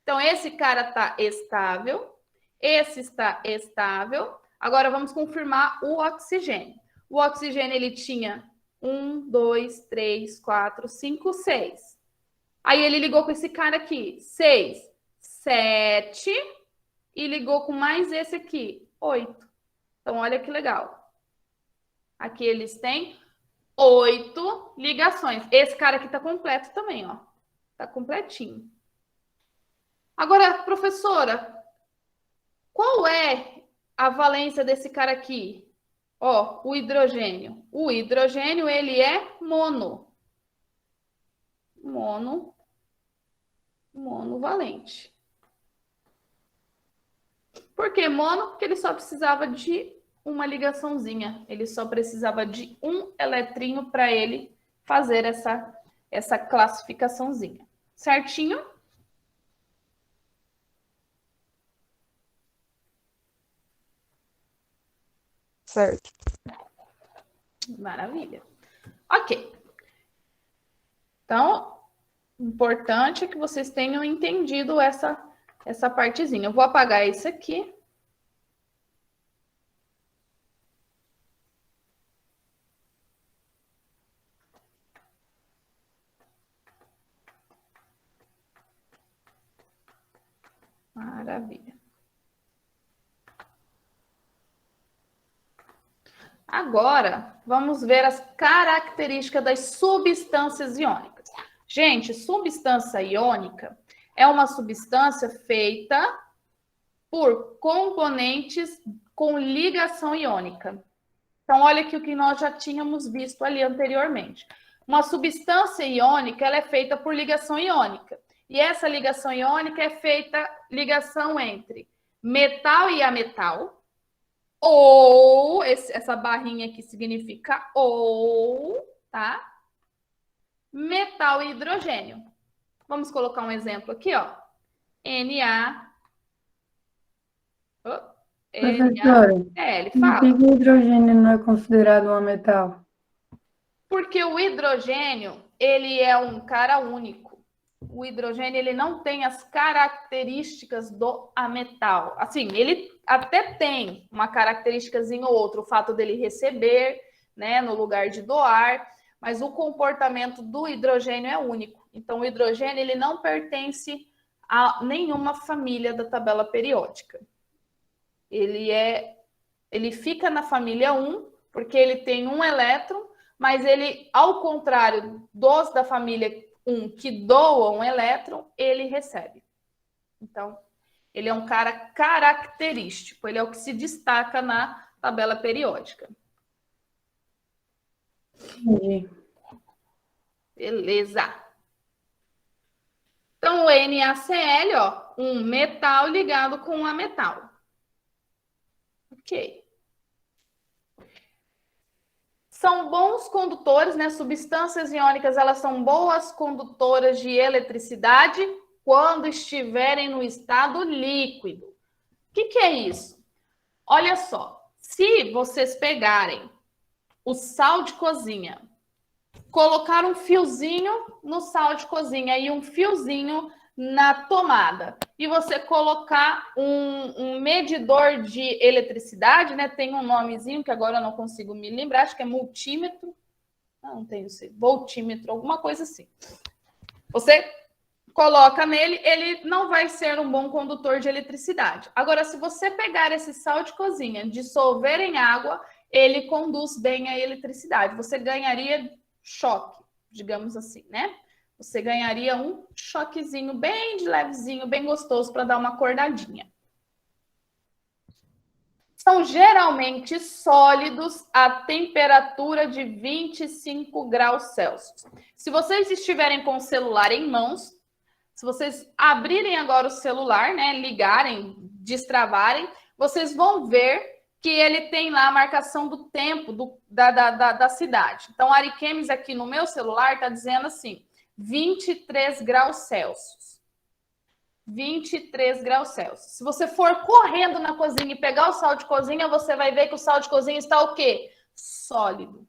Então, esse cara está estável, esse está estável. Agora, vamos confirmar o oxigênio. O oxigênio, ele tinha 1, 2, 3, 4, 5, 6. Aí, ele ligou com esse cara aqui, 6, 7, e ligou com mais esse aqui, 8. Então, olha que legal. Aqui eles têm 8 ligações. Esse cara aqui está completo também, ó. Está completinho. Agora, professora, qual é a valência desse cara aqui? Ó, o hidrogênio. O hidrogênio, ele é monovalente. Por que mono? Porque ele só precisava de uma ligaçãozinha. Ele só precisava de um eletrinho para ele fazer essa classificaçãozinha. Certinho? certo? Maravilha. Ok. Então, importante é que vocês tenham entendido essa partezinha. Eu vou apagar isso aqui. Maravilha. Agora, vamos ver as características das substâncias iônicas. Gente, substância iônica é uma substância feita por componentes com ligação iônica. Então, olha aqui o que nós já tínhamos visto ali anteriormente. Uma substância iônica, ela é feita por ligação iônica. E essa ligação iônica é feita ligação entre metal e ametal, ou, essa barrinha aqui significa ou, tá? Metal e hidrogênio. Vamos colocar um exemplo aqui, ó. Professora, NaCl, por fala. que o hidrogênio não é considerado um metal? Porque o hidrogênio, ele é um cara único. O hidrogênio, ele não tem as características do ametal. Assim, ele até tem uma característicazinha ou outra, o fato dele receber, né, no lugar de doar, mas o comportamento do hidrogênio é único. Então, o hidrogênio, ele não pertence a nenhuma família da tabela periódica. Ele fica na família 1, porque ele tem um elétron, mas ele, ao contrário dos da família 1 que doam um elétron, ele recebe. Então, ele é um cara característico, ele é o que se destaca na tabela periódica. Entendi. Beleza. Então, o NaCl, ó, um metal ligado com um ametal. Ok. são bons condutores, né? Substâncias iônicas, elas são boas condutoras de eletricidade quando estiverem no estado líquido. O que é isso? Olha só, se vocês pegarem o sal de cozinha, colocar um fiozinho no sal de cozinha e um fiozinho na tomada, e você colocar um medidor de eletricidade, né? Tem um nomezinho que agora eu não consigo me lembrar, acho que é multímetro, não tenho certeza, voltímetro, alguma coisa assim. Você coloca nele, ele não vai ser um bom condutor de eletricidade. Agora, se você pegar esse sal de cozinha, dissolver em água, ele conduz bem a eletricidade. Você ganharia choque, digamos assim, né? Você ganharia um choquezinho bem de levezinho, bem gostoso para dar uma acordadinha. São geralmente sólidos a temperatura de 25 graus Celsius. Se vocês estiverem com o celular em mãos, se vocês abrirem agora o celular, né, ligarem, destravarem, vocês vão ver que ele tem lá a marcação do tempo da cidade. Então, Ariquemes aqui no meu celular está dizendo assim, 23 graus Celsius. 23 graus Celsius. Se você for correndo na cozinha e pegar o sal de cozinha, você vai ver que o sal de cozinha está o quê? Sólido.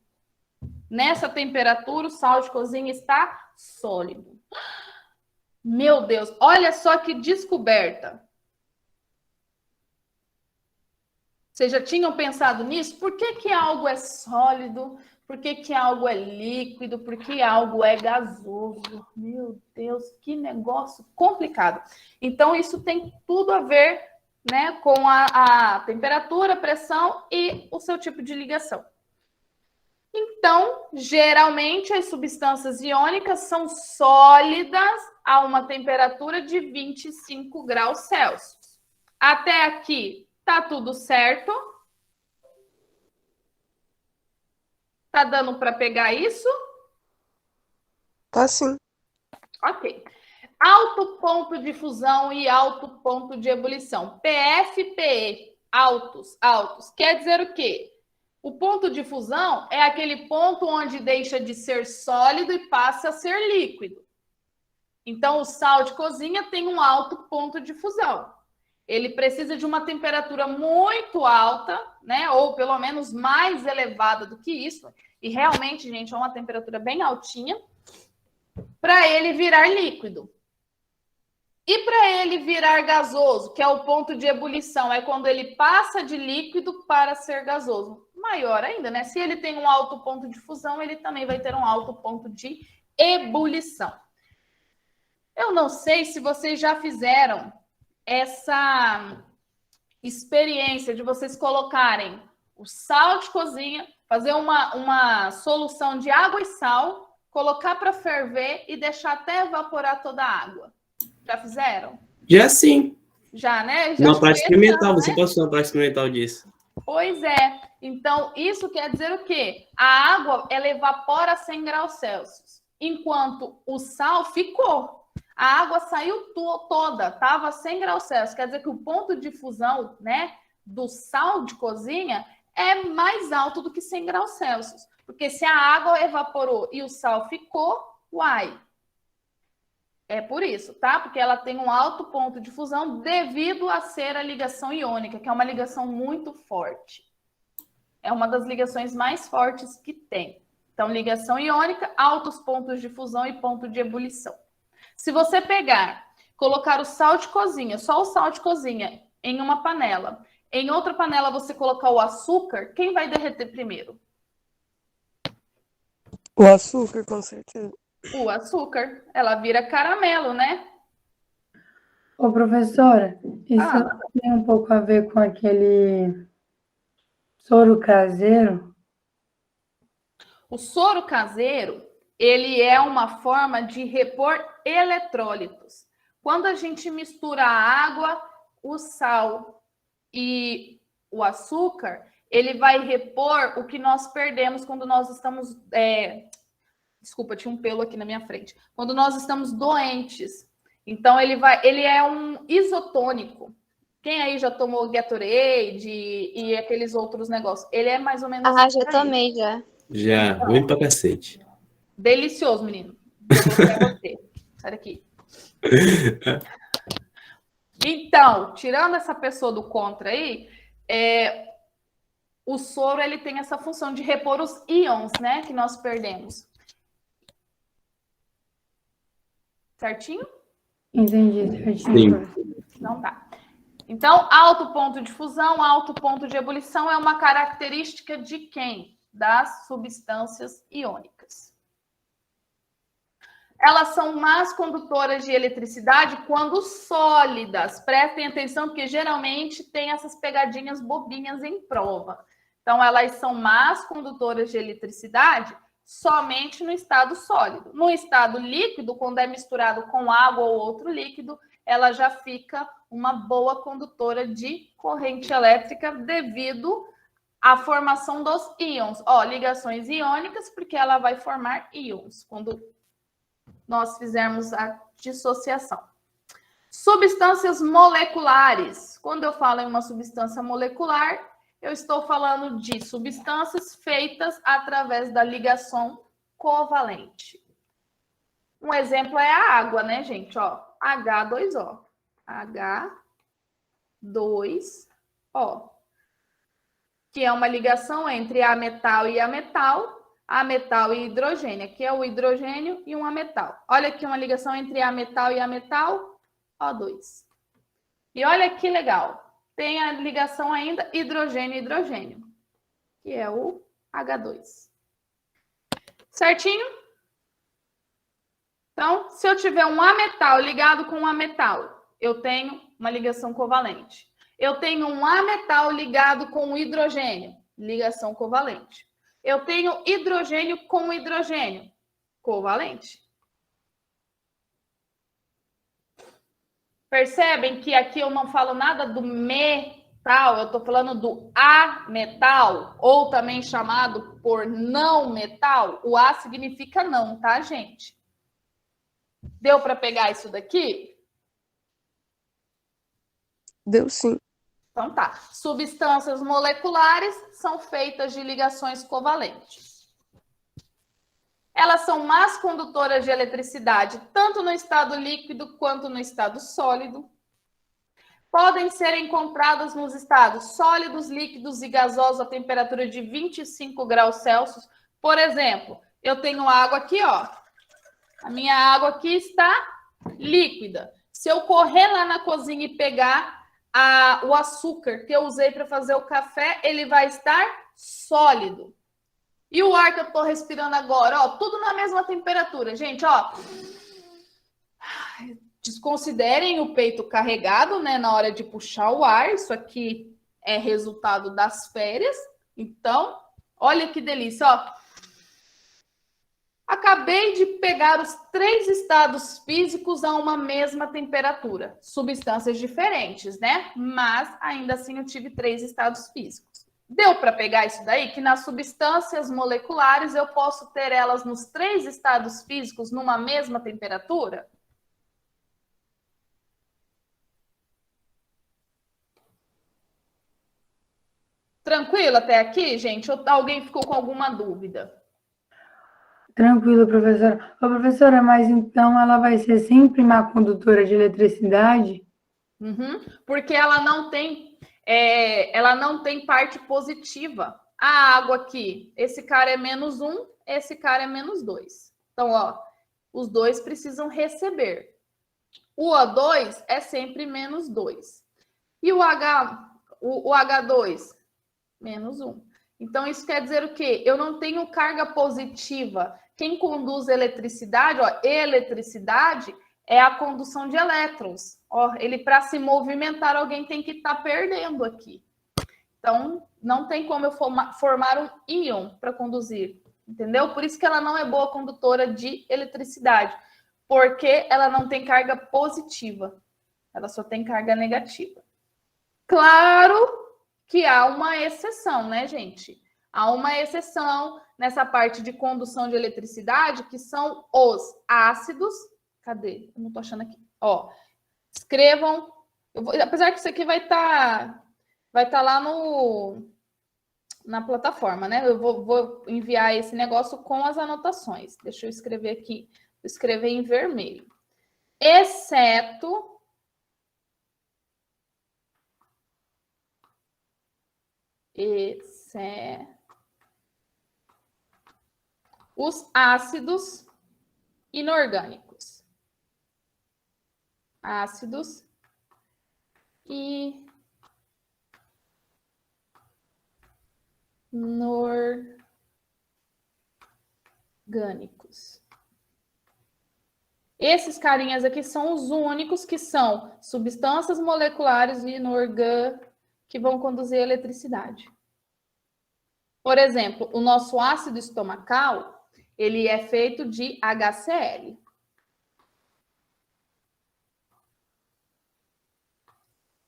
Nessa temperatura, o sal de cozinha está sólido. Meu Deus, olha só que descoberta. Vocês já tinham pensado nisso? Por que algo é sólido? Por que algo é líquido? Por que algo é gasoso? Meu Deus, que negócio complicado. Então, isso tem tudo a ver, né, com a temperatura, pressão e o seu tipo de ligação. Então, geralmente, as substâncias iônicas são sólidas a uma temperatura de 25 graus Celsius. Até aqui, tá tudo certo? Tá dando para pegar isso? Tá sim. Ok. Alto ponto de fusão e alto ponto de ebulição. PFPE, altos. Quer dizer o quê? O ponto de fusão é aquele ponto onde deixa de ser sólido e passa a ser líquido. Então, o sal de cozinha tem um alto ponto de fusão. Ele precisa de uma temperatura muito alta, né? Ou pelo menos mais elevada do que isso. E realmente, gente, é uma temperatura bem altinha para ele virar líquido. E para ele virar gasoso, que é o ponto de ebulição, é quando ele passa de líquido para ser gasoso. Maior ainda, né? Se ele tem um alto ponto de fusão, ele também vai ter um alto ponto de ebulição. Eu não sei se vocês já fizeram essa experiência de vocês colocarem o sal de cozinha, fazer uma solução de água e sal, colocar para ferver e deixar até evaporar toda a água. Já fizeram? Já sim. Já, né? Já Uma prática experimental, né? você passou uma prática experimental disso. Pois é. Então, isso quer dizer o quê? A água, ela evapora a 100 graus Celsius, enquanto o sal ficou. A água saiu toda, estava a 100 graus Celsius. Quer dizer que o ponto de fusão, né, do sal de cozinha é mais alto do que 100 graus Celsius. Porque se a água evaporou e o sal ficou, uai. É por isso, tá? Porque ela tem um alto ponto de fusão devido a ser a ligação iônica, que é uma ligação muito forte. É uma das ligações mais fortes que tem. Então, ligação iônica, altos pontos de fusão e ponto de ebulição. Se você pegar, colocar o sal de cozinha, só o sal de cozinha, em uma panela, em outra panela você colocar o açúcar, quem vai derreter primeiro? O açúcar, com certeza. O açúcar. Ela vira caramelo, né? Ô, professora, isso tem um pouco a ver com aquele soro caseiro? O soro caseiro, ele é uma forma de repor eletrólitos. Quando a gente mistura a água, o sal e o açúcar, ele vai repor o que nós perdemos quando nós estamos... Desculpa, tinha um pelo aqui na minha frente. Quando nós estamos doentes. Então, ele é um isotônico. Quem aí já tomou Gatorade e aqueles outros negócios? Ele é mais ou menos... Ah, já tomei, já. Já, ruim pra cacete. Delicioso, menino. Vou colocar você. Sai daqui. Então, tirando essa pessoa do contra aí, o soro ele tem essa função de repor os íons, né, que nós perdemos. Certinho? Entendi certinho, Sim. professor. Não tá. Então, alto ponto de fusão, alto ponto de ebulição é uma característica de quem? Das substâncias iônicas. Elas são más condutoras de eletricidade quando sólidas. Prestem atenção, porque geralmente tem essas pegadinhas bobinhas em prova. Então, elas são más condutoras de eletricidade somente no estado sólido. No estado líquido, quando é misturado com água ou outro líquido, ela já fica uma boa condutora de corrente elétrica devido à formação dos íons. Ó, ligações iônicas, porque ela vai formar íons quando nós fizermos a dissociação. Substâncias moleculares. Quando eu falo em uma substância molecular, eu estou falando de substâncias feitas através da ligação covalente. Um exemplo é a água, né, gente? Ó, H2O. H2O. Que é uma ligação entre ametal e ametal e hidrogênio. Aqui é o hidrogênio e um ametal. Olha aqui uma ligação entre ametal e ametal, O2. E olha que legal. Tem a ligação ainda hidrogênio-hidrogênio, que é o H2. Certinho? Então, se eu tiver um ametal ligado com um ametal, eu tenho uma ligação covalente. Eu tenho um ametal ligado com um hidrogênio, ligação covalente. Eu tenho hidrogênio com hidrogênio, covalente. Percebem que aqui eu não falo nada do metal, eu estou falando do ametal, ou também chamado por não metal. O A significa não, tá, gente? Deu para pegar isso daqui? Deu sim. Então tá. Substâncias moleculares são feitas de ligações covalentes. Elas são más condutoras de eletricidade, tanto no estado líquido quanto no estado sólido. Podem ser encontradas nos estados sólidos, líquidos e gasosos a temperatura de 25 graus Celsius. Por exemplo, eu tenho água aqui, ó. A minha água aqui está líquida. Se eu correr lá na cozinha e pegar o açúcar que eu usei para fazer o café, ele vai estar sólido. E o ar que eu estou respirando agora, ó, tudo na mesma temperatura. Gente, ó, desconsiderem o peito carregado, né, na hora de puxar o ar. Isso aqui é resultado das férias. Então, olha que delícia, ó. Acabei de pegar os 3 estados físicos a uma mesma temperatura. Substâncias diferentes, né? Mas, ainda assim, eu tive 3 estados físicos. Deu para pegar isso daí? Que nas substâncias moleculares eu posso ter elas nos 3 estados físicos numa mesma temperatura? Tranquilo até aqui, gente? Ou alguém ficou com alguma dúvida? Tranquilo, professora. Ô, professora, mas então ela vai ser sempre má condutora de eletricidade? Uhum, porque ela não tem parte positiva. A água aqui, esse cara é -1, esse cara é -2. Então, ó, os dois precisam receber. O O2 é sempre -2. E o H2, -1. Então, isso quer dizer o quê? Eu não tenho carga positiva. Quem conduz eletricidade, ó, eletricidade é a condução de elétrons. Ó, ele, para se movimentar, alguém tem que estar perdendo aqui. Então, não tem como eu formar um íon para conduzir, entendeu? Por isso que ela não é boa condutora de eletricidade, porque ela não tem carga positiva. Ela só tem carga negativa. Claro que há uma exceção, né, gente? Há uma exceção nessa parte de condução de eletricidade, que são os ácidos. Cadê? Eu não tô achando aqui. Ó, escrevam. Apesar que isso aqui vai estar lá na plataforma, né? Eu vou enviar esse negócio com as anotações. Deixa eu escrever aqui. Vou escrever em vermelho. Exceto os ácidos inorgânicos. Ácidos inorgânicos. Esses carinhas aqui são os únicos que são substâncias moleculares inorgânicas que vão conduzir a eletricidade. Por exemplo, o nosso ácido estomacal, ele é feito de HCl.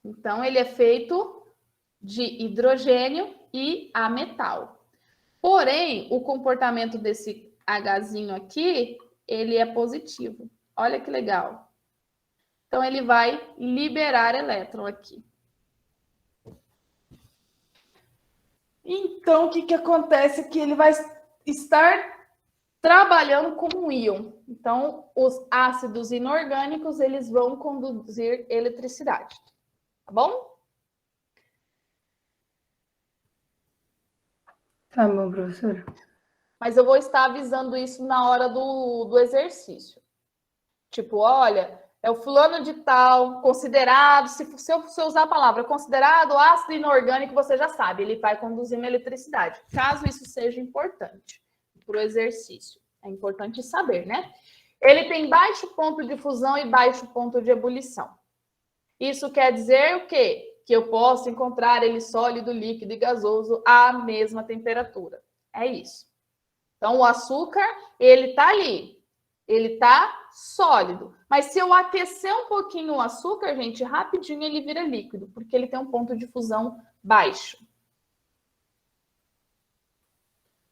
Então, ele é feito de hidrogênio e ametal. Porém, o comportamento desse Hzinho aqui, ele é positivo. Olha que legal. Então, ele vai liberar elétron aqui. Então, o que acontece aqui? Ele vai estar trabalhando como um íon. Então, os ácidos inorgânicos, eles vão conduzir eletricidade. Tá bom? Tá bom, professora. Mas eu vou estar avisando isso na hora do exercício. Tipo, olha, é o fulano de tal, considerado, se eu usar a palavra considerado ácido inorgânico, você já sabe, ele vai conduzir uma eletricidade. Caso isso seja importante para o exercício. É importante saber, né? Ele tem baixo ponto de fusão e baixo ponto de ebulição. Isso quer dizer o quê? Que eu posso encontrar ele sólido, líquido e gasoso à mesma temperatura. É isso. Então, o açúcar, ele está ali. Ele está sólido. Mas se eu aquecer um pouquinho o açúcar, gente, rapidinho ele vira líquido, porque ele tem um ponto de fusão baixo.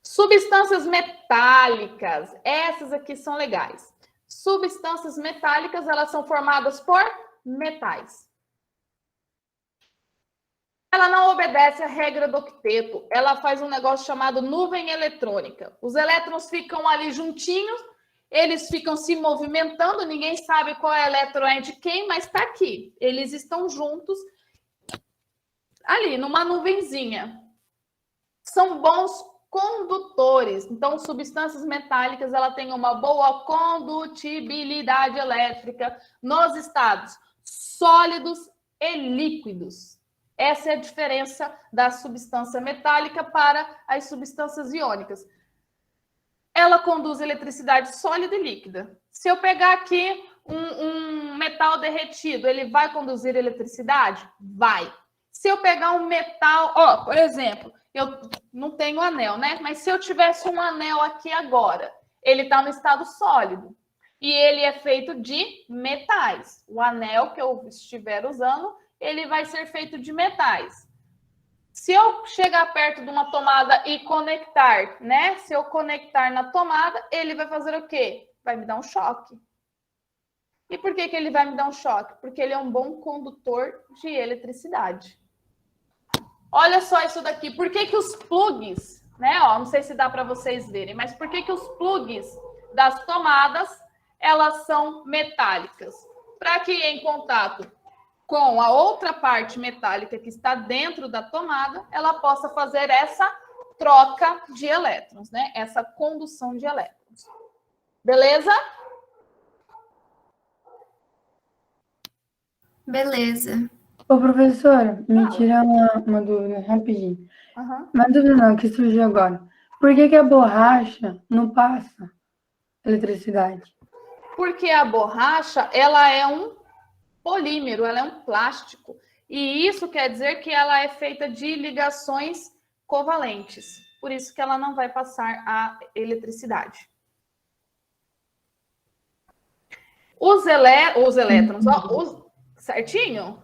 Substâncias metálicas. Essas aqui são legais. Substâncias metálicas, elas são formadas por metais. Ela não obedece à regra do octeto. Ela faz um negócio chamado nuvem eletrônica. Os elétrons ficam ali juntinhos, eles ficam se movimentando, ninguém sabe qual elétron é de quem, mas está aqui. Eles estão juntos ali, numa nuvenzinha. São bons condutores. Então, substâncias metálicas, ela tem uma boa condutibilidade elétrica nos estados sólidos e líquidos. Essa é a diferença da substância metálica para as substâncias iônicas. Ela conduz eletricidade sólida e líquida. Se eu pegar aqui um metal derretido, ele vai conduzir eletricidade? Vai. Se eu pegar um metal, por exemplo, eu não tenho anel, né? Mas se eu tivesse um anel aqui agora, ele está no estado sólido. E ele é feito de metais. O anel que eu estiver usando, ele vai ser feito de metais. Se eu chegar perto de uma tomada e conectar, né? Se eu conectar na tomada, ele vai fazer o quê? Vai me dar um choque. E por que ele vai me dar um choque? Porque ele é um bom condutor de eletricidade. Olha só isso daqui. Por que os plugs, né? Não sei se dá para vocês verem, mas por que os plugs das tomadas, elas são metálicas? Para que em contato com a outra parte metálica que está dentro da tomada, ela possa fazer essa troca de elétrons, né? Essa condução de elétrons. Beleza? Beleza. Ô, professora, me tira uma dúvida rapidinho. Uhum. Uma dúvida não, que surgiu agora. Por que a borracha não passa eletricidade? Porque a borracha, ela é um polímero, ela é um plástico. E isso quer dizer que ela é feita de ligações covalentes. Por isso que ela não vai passar a eletricidade. Os elétrons, certinho?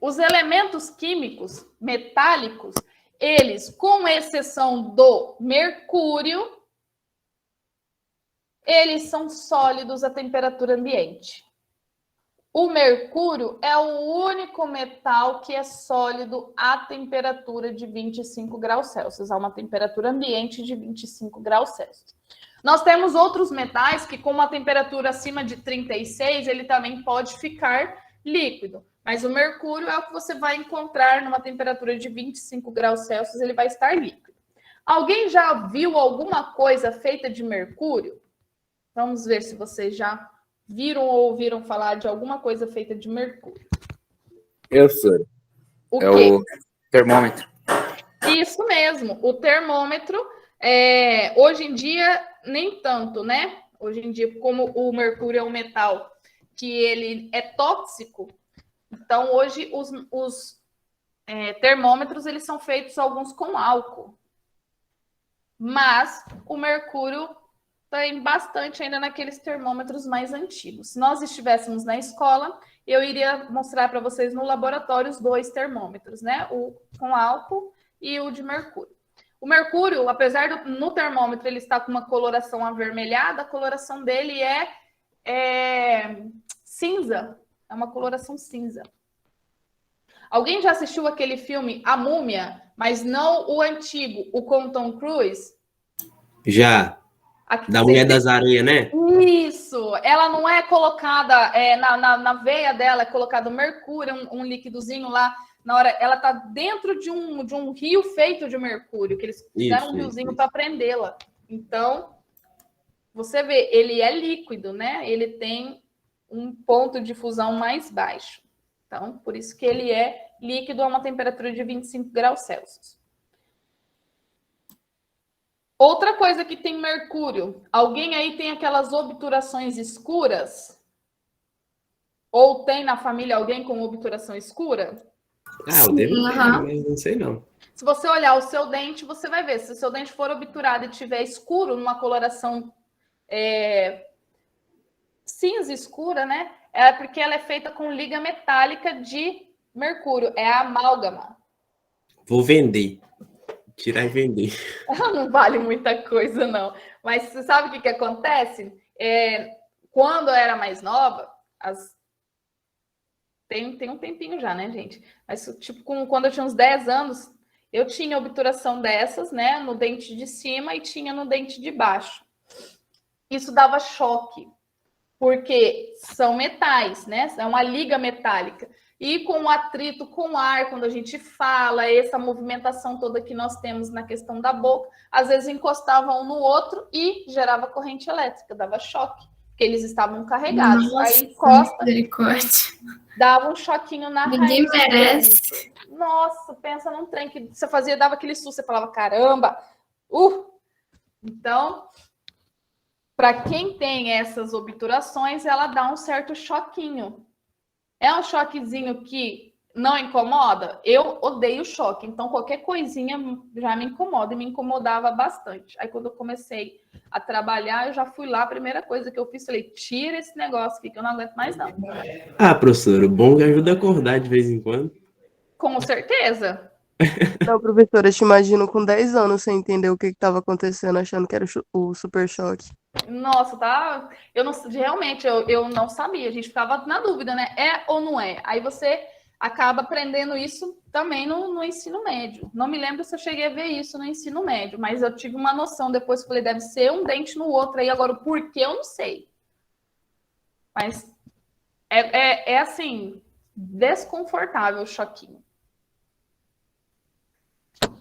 Os elementos químicos metálicos, eles, com exceção do mercúrio, eles são sólidos à temperatura ambiente. O mercúrio é o único metal que é sólido a temperatura de 25 graus Celsius, a uma temperatura ambiente de 25 graus Celsius. Nós temos outros metais que, com uma temperatura acima de 36, ele também pode ficar líquido. Mas o mercúrio é o que você vai encontrar numa temperatura de 25 graus Celsius, ele vai estar líquido. Alguém já viu alguma coisa feita de mercúrio? Vamos ver se vocês já viram ou ouviram falar de alguma coisa feita de mercúrio. Eu sou. O É quê? o termômetro. Isso mesmo, o termômetro. Hoje em dia, nem tanto, né? Hoje em dia, como o mercúrio é um metal que ele é tóxico, então hoje os termômetros eles são feitos alguns com álcool. Mas o mercúrio tem bastante ainda naqueles termômetros mais antigos. Se nós estivéssemos na escola, eu iria mostrar para vocês no laboratório os dois termômetros, né? O com álcool e o de mercúrio. O mercúrio, apesar no termômetro ele estar com uma coloração avermelhada, a coloração dele é cinza. É uma coloração cinza. Alguém já assistiu aquele filme A Múmia, mas não o antigo, o com Tom Cruise? Já. Da Mulher das Aranhas, né? Isso! Ela não é colocada na veia dela, é colocado mercúrio, um líquidozinho lá. Na hora, ela está dentro de um rio feito de mercúrio, que eles fizeram um riozinho para prendê-la. Então, você vê, ele é líquido, né? Ele tem um ponto de fusão mais baixo. Então, por isso que ele é líquido a uma temperatura de 25 graus Celsius. Outra coisa que tem mercúrio. Alguém aí tem aquelas obturações escuras? Ou tem na família alguém com obturação escura? Eu devo ter, mas não sei não. Se você olhar o seu dente, você vai ver. Se o seu dente for obturado e tiver escuro, numa coloração cinza escura, né? É porque ela é feita com liga metálica de mercúrio. É a amálgama. Vou vender. Tirar e vender. Ela não vale muita coisa, não. Mas você sabe o que acontece? Quando eu era mais nova, tem um tempinho já, né, gente? Mas, tipo, quando eu tinha uns 10 anos, eu tinha obturação dessas, né, no dente de cima e tinha no dente de baixo. Isso dava choque, porque são metais, né? É uma liga metálica. E com o atrito com o ar, quando a gente fala, essa movimentação toda que nós temos na questão da boca, às vezes encostavam um no outro e gerava corrente elétrica, dava choque, porque eles estavam carregados. Nossa, aí encosta, misericórdia. dava um choquinho na raiz. Ninguém merece. Nossa, pensa num trem que você fazia, dava aquele susto, você falava, caramba! Então, para quem tem essas obturações, ela dá um certo choquinho. É um choquezinho que não incomoda? Eu odeio choque, então qualquer coisinha já me incomoda e me incomodava bastante. Aí quando eu comecei a trabalhar, eu já fui lá, a primeira coisa que eu fiz, falei, tira esse negócio aqui que eu não aguento mais não. Professora, o bom que ajuda a acordar de vez em quando. Com certeza. Não, professora, eu te imagino com 10 anos sem entender o que estava acontecendo, achando que era o super choque. Nossa, tá? Realmente, eu não sabia. A gente ficava na dúvida, né? É ou não é? Aí você acaba aprendendo isso também no ensino médio. Não me lembro se eu cheguei a ver isso no ensino médio, mas eu tive uma noção depois que falei, deve ser um dente no outro aí. Agora, o porquê eu não sei. Mas é assim, desconfortável o choquinho.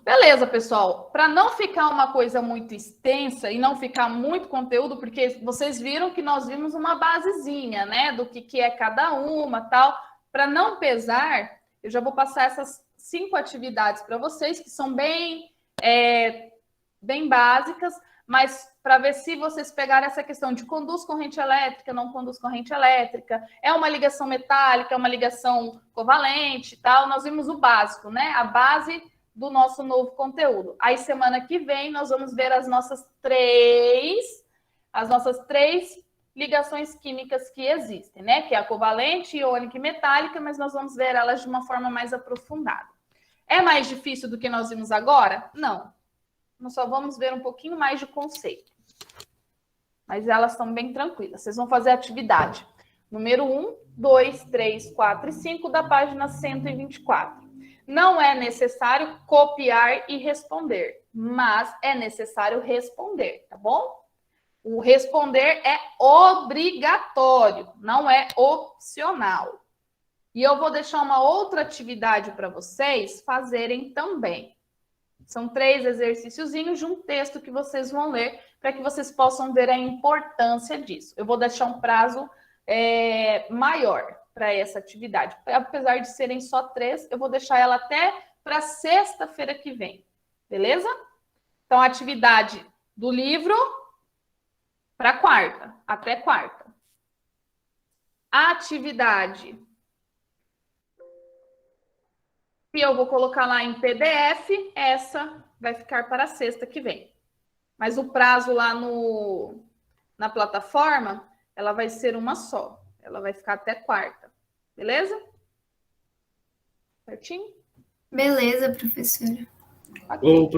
Beleza, pessoal. Para não ficar uma coisa muito extensa e não ficar muito conteúdo, porque vocês viram que nós vimos uma basezinha, né, do que é cada uma, tal. Para não pesar, eu já vou passar essas 5 atividades para vocês, que são bem básicas, mas para ver se vocês pegarem essa questão de conduz corrente elétrica, não conduz corrente elétrica, é uma ligação metálica, é uma ligação covalente, tal. Nós vimos o básico, né, a base do nosso novo conteúdo. Aí, semana que vem, nós vamos ver as nossas três ligações químicas que existem, né? Que é a covalente, iônica e metálica, mas nós vamos ver elas de uma forma mais aprofundada. É mais difícil do que nós vimos agora? Não. Nós só vamos ver um pouquinho mais de conceito. Mas elas estão bem tranquilas. Vocês vão fazer atividade Número 1, 2, 3, 4 e 5 da página 124. Não é necessário copiar e responder, mas é necessário responder, tá bom? O responder é obrigatório, não é opcional. E eu vou deixar uma outra atividade para vocês fazerem também. São 3 exercíciozinhos de um texto que vocês vão ler para que vocês possam ver a importância disso. Eu vou deixar um prazo maior para essa atividade. Apesar de serem só 3, eu vou deixar ela até para sexta-feira que vem. Beleza? Então, a atividade do livro para quarta, até quarta. A atividade que eu vou colocar lá em PDF, essa vai ficar para a sexta que vem. Mas o prazo lá na plataforma, ela vai ser uma só. Ela vai ficar até quarta. Beleza? Certinho? Beleza, professora. Ok.